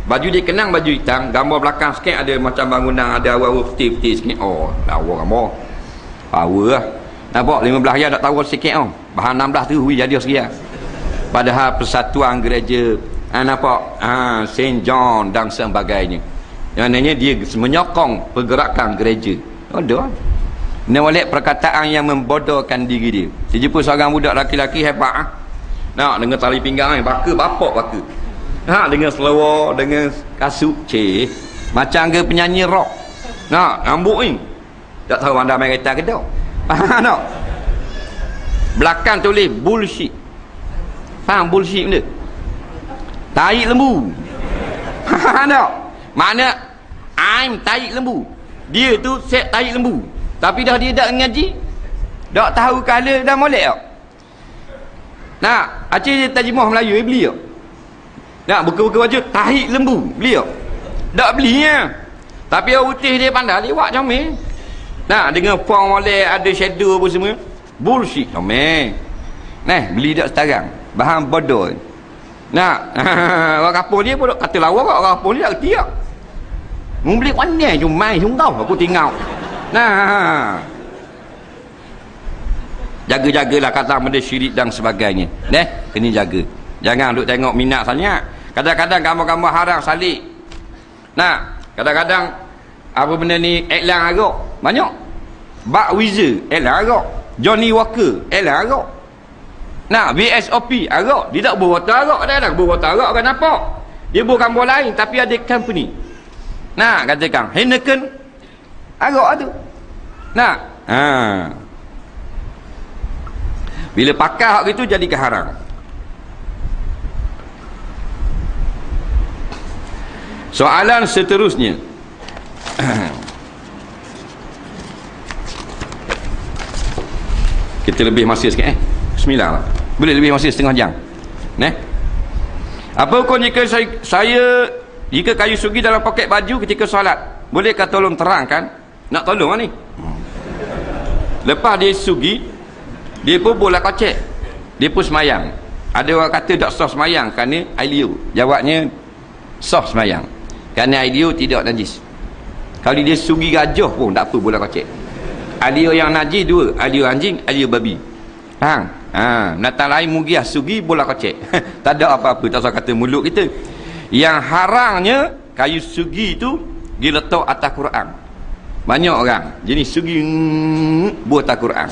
Baju dia kenang baju hitam, gambar belakang sikit ada macam bangunan, ada awal putih-putih sikit. Lawa gambar. Power lah. Nampak 15 hari tak tahu sikit tau. Bahan 16 tu jadi sekian. Padahal persatuan gereja, nampak? Saint John dan sebagainya. Maknanya dia menyokong pergerakan gereja. Ada. Ni oleh perkataan yang membodohkan diri dia. Dia jumpa seorang budak laki-laki hebat. Dengan tali pinggang ni, bapak baka. Dengan selawar, dengan kasut, macam ke penyanyi rock. Rambut ni. Tak tahu anda main kereta ke tak? Faham tak? Belakang tulis bullshit. Faham bullshit benda? Tahi lembu. Faham tak? Mana I'm tahi lembu. Dia tu set tahi lembu. Tapi dah dia tak ngaji. Tak tahu color dah molek tak? Acik dia terjemah Melayu beli tak? Buka-buka baju tahi lembu beli tak? Tak belinya. Tapi orang putih dia pandai lewat comel. Dengan font molek, ada shadow apa semua. Bullshit comel. Beli tak sekarang. Bahan bodoh. Orang kapur dia pun kata lawa kat orang kapur dia tak kerti tak? Membeli pandai cuma mai tahu aku tinggal. Jaga-jagalah kata benda syirik dan sebagainya. Kena jaga. Jangan duk tengok minat sangat. Kadang-kadang gambar-gambar haram salik. Kadang-kadang apa benda ni iklan agak banyak. Bak Wizard iklan agak. Johnny Walker iklan agak. VSOP agak. Dia tak berwatak agak. Kadang-kadang berwatak agak kan nampak. Dia buat gambar lain tapi ada company. Katakan Heineken agak tu. Bila pakai hak itu jadi keharam. Soalan seterusnya. Kita lebih masa sikit Bismillah lah. Boleh lebih masa setengah jam. Apa hukum jika saya jika kayu sugi dalam poket baju ketika solat? Bolehkah tolong terangkan? Nak tolong ni. Lepas dia sugi, dia pun bola kocek. Dia pun semayang. Ada orang kata tak sah semayang kerana air liur. Jawabnya sah semayang kerana air liur tidak najis. Kalau dia sugi gajah pun tak apa bola kocek. Air liur yang najis dua, air liur anjing, air liur babi. Faham? Natang lain mugiah sugi bola kocek. Tak ada apa-apa, tak usah kata mulut kita. Yang haramnya kayu sugi tu diletak atas Quran. Banyak orang jenis sugi buat atas Quran.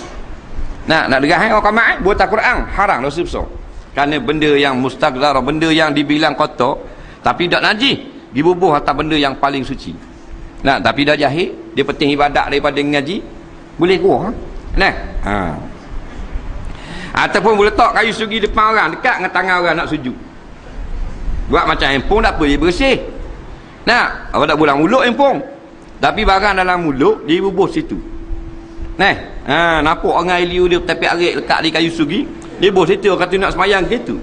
Nak derah orang kamat buat atas Quran haram dosa besar. Kerana benda yang mustaqzar, benda yang dibilang kotor tapi tak najis, dibubuh atas benda yang paling suci. Tapi dah jahil, dia penting ibadat daripada ngaji, boleh kurang. Ataupun boleh letak kayu sugi depan orang, dekat dengan tangan orang nak sujud. Buat macam handphone tak apa, dia bersih. Awak tak bulang mulut handphone. Tapi barang dalam mulut dia bubuh situ. Nampak orang liu dia tapi arik lekat di kayu sugi, dia bubuh situ, kata nak semayang gitu.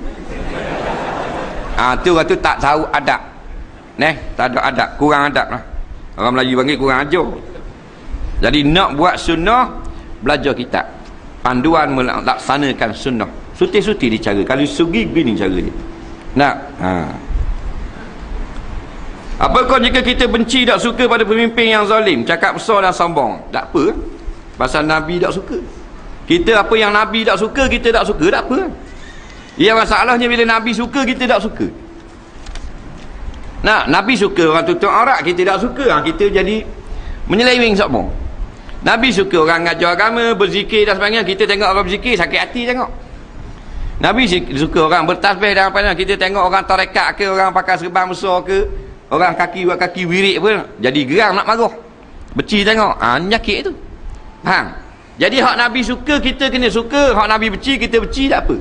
Tu kata tak tahu adab. Tak ada adab, kurang adab lah. Orang Melayu panggil kurang ajar. Jadi nak buat sunnah, belajar kitab. Panduan melaksanakan sunnah. Suti-suti dicara. Kalau sugi gini cara dia. Apa kau jika kita benci tak suka pada pemimpin yang zalim, cakap besar dan sombong? Tak apa. Pasal Nabi tak suka. Kita apa yang Nabi tak suka, kita tak suka, tak apa. Yang masalahnya bila Nabi suka, kita tak suka. Nabi suka orang tutup aurat, kita tak suka. Kita jadi menyeleweng sokong. Nabi suka orang ngajar agama, berzikir dan sebagainya, kita tengok orang berzikir sakit hati tengok. Nabi suka orang bertasbih dan apa-apa, kita tengok orang tarekat ke, orang pakai serban besar ke, orang kaki buat kaki wirid pun jadi geram nak marah. Beci tengok, nyakit tu. Faham? Jadi hak Nabi suka kita kena suka, hak Nabi benci kita benci, tak apa.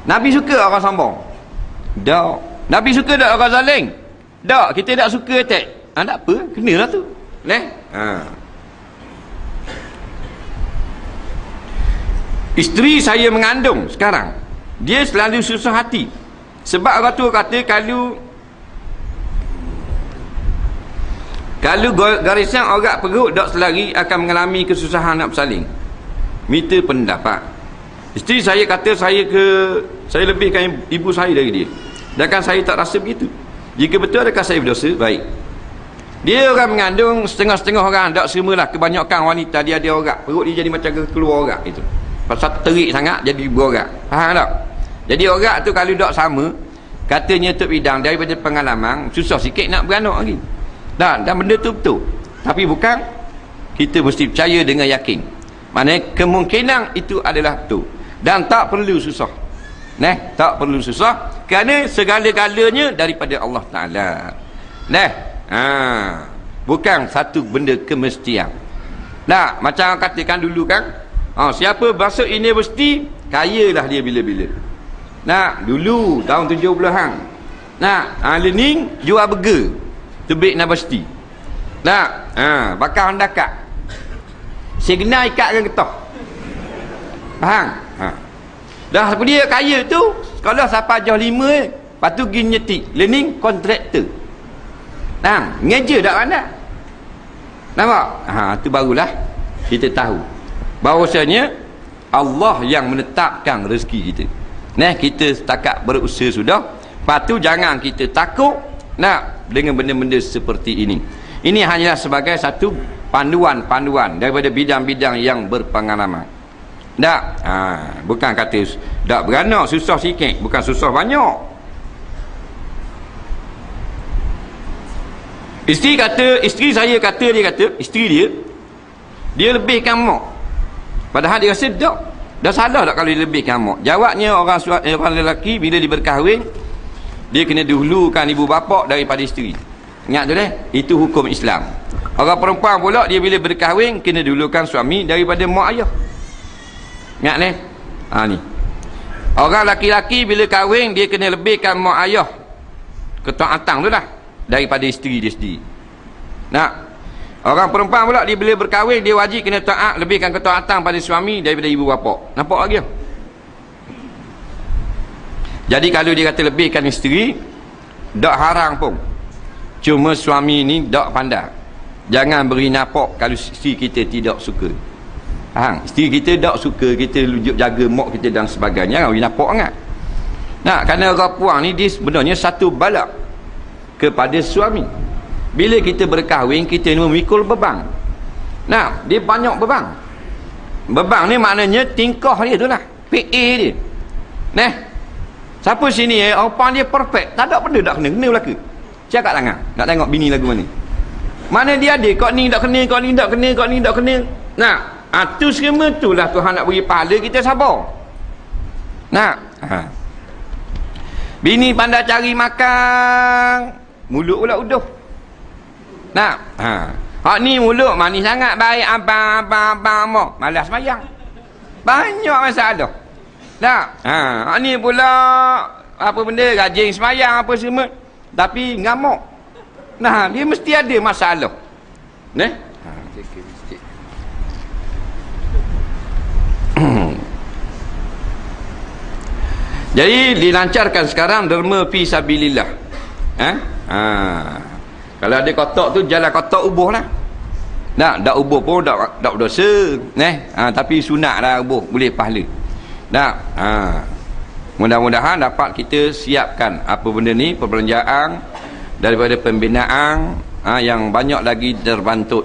Nabi suka orang sombong? Tak. Nabi suka tak orang zalim? Tak. Kita tak suka attack? Tak apa, kenalah tu. Isteri saya mengandung sekarang, dia selalu susah hati sebab orang tua kata kalau garisan orang perut tak selari akan mengalami kesusahan nak bersalin. Minta pendapat. Isteri saya kata saya lebihkan ibu saya dari dia, sedangkan saya tak rasa begitu. Jika betul, adakah saya berdosa? Baik. Dia orang mengandung, setengah-setengah orang, tak semualah, kebanyakan wanita dia ada orang perut dia jadi macam keluar orang itu. Pasal terik sangat jadi berorak. Faham tak? Jadi orang tu kalau tak sama, katanya Tok Bidang daripada pengalaman, susah sikit nak beranak lagi. Dan benda tu betul. Tapi bukan kita mesti percaya dengan yakin. Maknanya kemungkinan itu adalah betul. Dan tak perlu susah. Tak perlu susah kerana segala-galanya daripada Allah Taala. Bukan satu benda kemestian. Macam katakan dulu kan, siapa masuk universiti kayalah dia bila-bila. Dulu tahun 70-an. Learning jual burger tebik universiti. Bakar handakat. Signal ikat dengan getah. Faham? Dah dia kaya tu, sekolah sampai jauh 5 lepas tu pergi nyetik learning contractor. Ngeja tak pandai. Nampak? Tu barulah kita tahu bahawasanya Allah yang menetapkan rezeki kita. Kita setakat berusaha sudah. Lepas tu jangan kita takut dengan benda-benda seperti ini. Ini hanyalah sebagai satu panduan-panduan daripada bidang-bidang yang berpengalaman. Bukan kata tak beranak susah sikit, bukan susah banyak. Isteri saya kata isteri dia lebihkan mak. Padahal dia rasa dah salah tak kalau dia lebihkan mak. Jawabnya orang lelaki bila dia berkahwin, dia kena dahulukan ibu bapa daripada isteri. Ingat tu itu hukum Islam. Orang perempuan pula dia bila berkahwin kena dahulukan suami daripada mak ayah. Ingat ni. Orang laki-laki bila kahwin dia kena lebihkan mak ayah, ketaatan tu lah, daripada isteri dia sendiri. Orang perempuan pula dia bila berkahwin dia wajib kena taat, lebihkan ketaatan pada suami daripada ibu bapa. Nampak lagi? Jadi kalau dia kata lebihkan isteri, tak haram pun. Cuma suami ni tak pandai. Jangan beri napak kalau isteri kita tidak suka. Isteri kita tak suka kita jaga mak kita dan sebagainya, beri napak sangat. Kerana orang puang ni dia sebenarnya satu balak kepada suami. Bila kita berkahwin, kita memikul beban. Dia banyak beban. Beban ni maknanya tingkah dia tu lah, PA dia. Siapa sini orang dia perfect, tak ada benda tak kena belaka. Cakap tangan nak tengok bini lagu mana. Mana dia ada kau ni tak kena, kau ni tak kena, kau ni tak kena. Tu semua tu lah Tuhan nak beri pahala kita sabar. Bini pandai cari makan, mulut pula uduh. Hak ni mulut manis sangat, baik abang, malas sembahyang. Banyak masalah. Hak ni pula apa benda rajin sembahyang apa semua tapi ngamuk. Dia mesti ada masalah. Jadi dilancarkan sekarang derma fi sabilillah. Kalau ada kotak tu jalan kotak ubuh lah. Tak ubuh pun tak berdosa. Tapi sunat lah ubuh, boleh pahala. Mudah-mudahan dapat kita siapkan apa benda ni, perbelanjaan daripada pembinaan yang banyak lagi terbantut.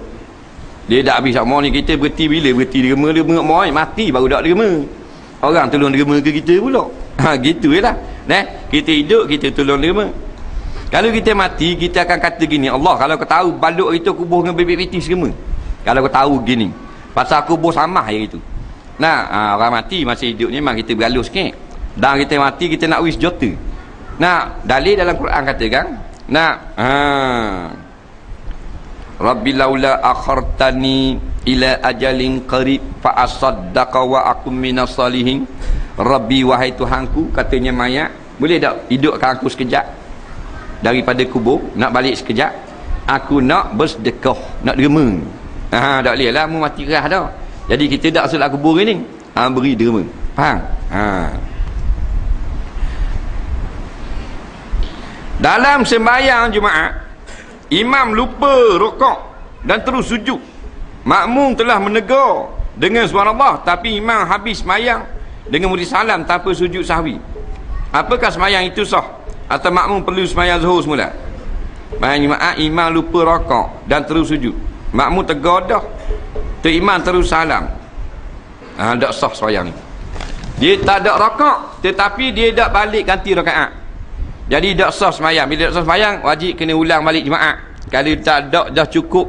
Dia dah habis semua ni, kita berhenti bila? Berhenti derma dia mati baru tak derma. Orang tolong derma ke kita pula. Gitu je lah. Kita hidup kita tolong derma. Kalau kita mati, kita akan kata gini, Allah kalau kau tahu baluk itu kubur dengan bebek betis semua. Kalau kau tahu gini, pasal kubur samah hari itu. Orang mati masih hidup ni memang kita beralus sikit. Dan kita mati kita nak wis jota. Dalil dalam Quran katakan, Rabbi laula akhartani ila ajalin qarib fa asaddaqa wa akum minas salihin. Rabbi, wahai Tuhanku, katanya mayat, boleh tak hidupkan aku sekejap daripada kubur, nak balik sekejap, aku nak bersedekah, nak derma. Tak boleh lah mu mati kerah dah. Jadi kita tak solat kubur ni, beri derma. Faham? Dalam sembahyang Jumaat, imam lupa rukuk dan terus sujud. Makmum telah menegur dengan subhanallah, tapi imam habis sembahyang dengan beri salam tanpa sujud sahwi. Apakah sembahyang itu sah atau makmum perlu sembahyang zuhur semula? Sembahyang Jumaat, imam lupa rukuk dan terus sujud. Makmum tegur dah, tu imam terus salam. Tak sah sembahyang ni. Dia tak ada rukuk, tetapi dia tak balik ganti rakaat. Jadi tak sah sembahyang. Bila tak sah sembahyang, wajib kena ulang balik Jumaat. Kalau tak ada dah cukup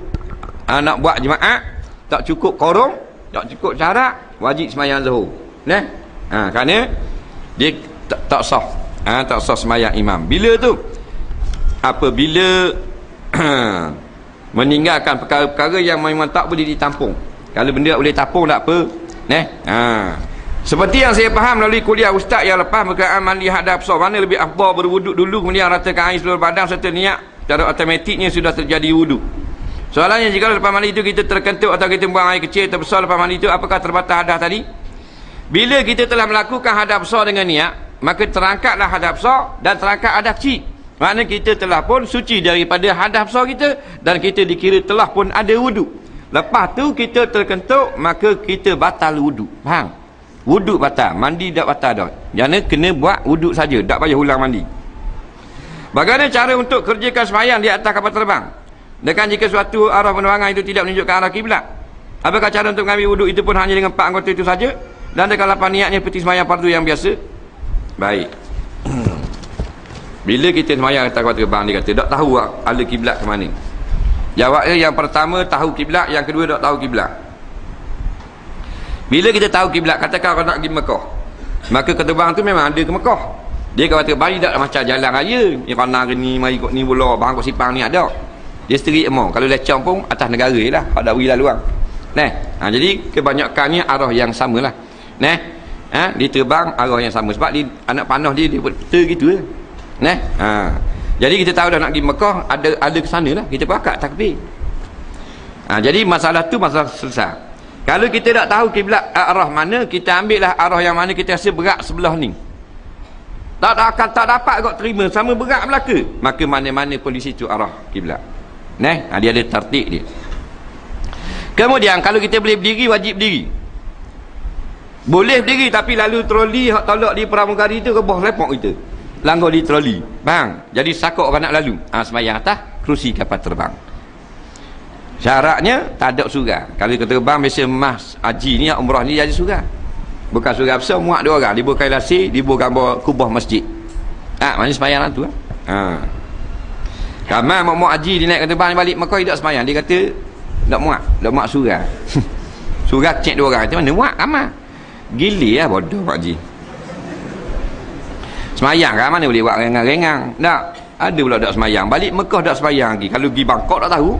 nak buat Jumaat, tak cukup korong, tak cukup syarat, wajib sembahyang zuhur. Kerana dia tak sah. Tak sah sembahyang imam. Bila tu? Apabila meninggalkan perkara-perkara yang memang tak boleh ditampung. Kalau benda boleh tampung tak apa. Seperti yang saya faham melalui kuliah ustaz yang lepas berkaitan mandi hadap besar, mana lebih afdal berwuduk dulu kemudian ratakan air seluruh badan serta niat, secara automatiknya sudah terjadi wuduk. Soalannya, jika lepas mandi itu kita terkentut atau kita buang air kecil atau besar lepas mandi itu, apakah terbatas hadas tadi? Bila kita telah melakukan hadas besar dengan niat, maka terangkatlah hadas besar dan terangkat hadas kecil. Maknanya kita telah pun suci daripada hadas besar kita dan kita dikira telah pun ada wuduk. Lepas tu kita terkentut, maka kita batal wuduk. Faham? Wuduk batal, mandi tak batal dah. Jangan kena buat wuduk saja, tak payah ulang mandi. Bagaimana cara untuk kerjakan sembahyang di atas kapal terbang? Dan jika suatu arah penerbangan itu tidak menunjukkan arah kiblat, apakah cara untuk mengambil wuduk itu pun hanya dengan 4 anggota itu saja? Dan adakah lapan niatnya seperti sembahyang fardu yang biasa? Baik. Bila kita sembahyang atas kapal terbang, dia kata tak tahu arah kiblat ke mana. Jawabnya, yang pertama tahu kiblat, yang kedua tak tahu kiblat. Bila kita tahu kiblat, katakan orang nak pergi Mekah, maka keterbang tu memang ada ke Mekah. Dia kata balik tak macam jalan raya ni, kana ni mari ikut ni bola bang kok simpang ni ada. Dia straight emang. Kalau lecong pun atas negara lah, hak dak beri laluan. Jadi kebanyakannya arah yang samalah. Dia terbang arah yang sama sebab dia anak panah dia betul gitu Jadi kita tahu dah nak pergi Mekah, ada ke sana lah, kita pakat takbir. Jadi masalah tu masalah selesai. Kalau kita tak tahu kiblat arah mana, kita ambil lah arah yang mana kita rasa berat sebelah ni. Tak dapat kau terima sama berat belaka, maka mana-mana pun di situ arah kiblat. Dia ada tertib dia. Kemudian kalau kita boleh berdiri, wajib berdiri. Boleh berdiri tapi lalu troli hak tolak di pramugari tu rebah lepok kita. Langgar di troli. Bang, jadi sakok orang nak lalu. Sembahyang atas kerusi kapal terbang. Syaratnya tak ada surah. Kalau kita terbang biasa mas haji ni, umrah ni jadi surah. Bukan surah besar, muat 2 orang, dibuat kain lasik, dibuat gambar kubah masjid. Maknanya sembahyang lah tu. Kamar muat haji dia naik ke terbang balik Mekah, dia tak sembahyang. Dia kata tak muat surah. Surah cek 2 orang, macam mana muat kamar? Gili lah bodoh Pak Haji. Sembahyang kan mana boleh buat rengang-rengang. Tak, ada pula tak sembahyang. Balik Mekah tak sembahyang lagi. Kalau pergi Bangkok tak tahu.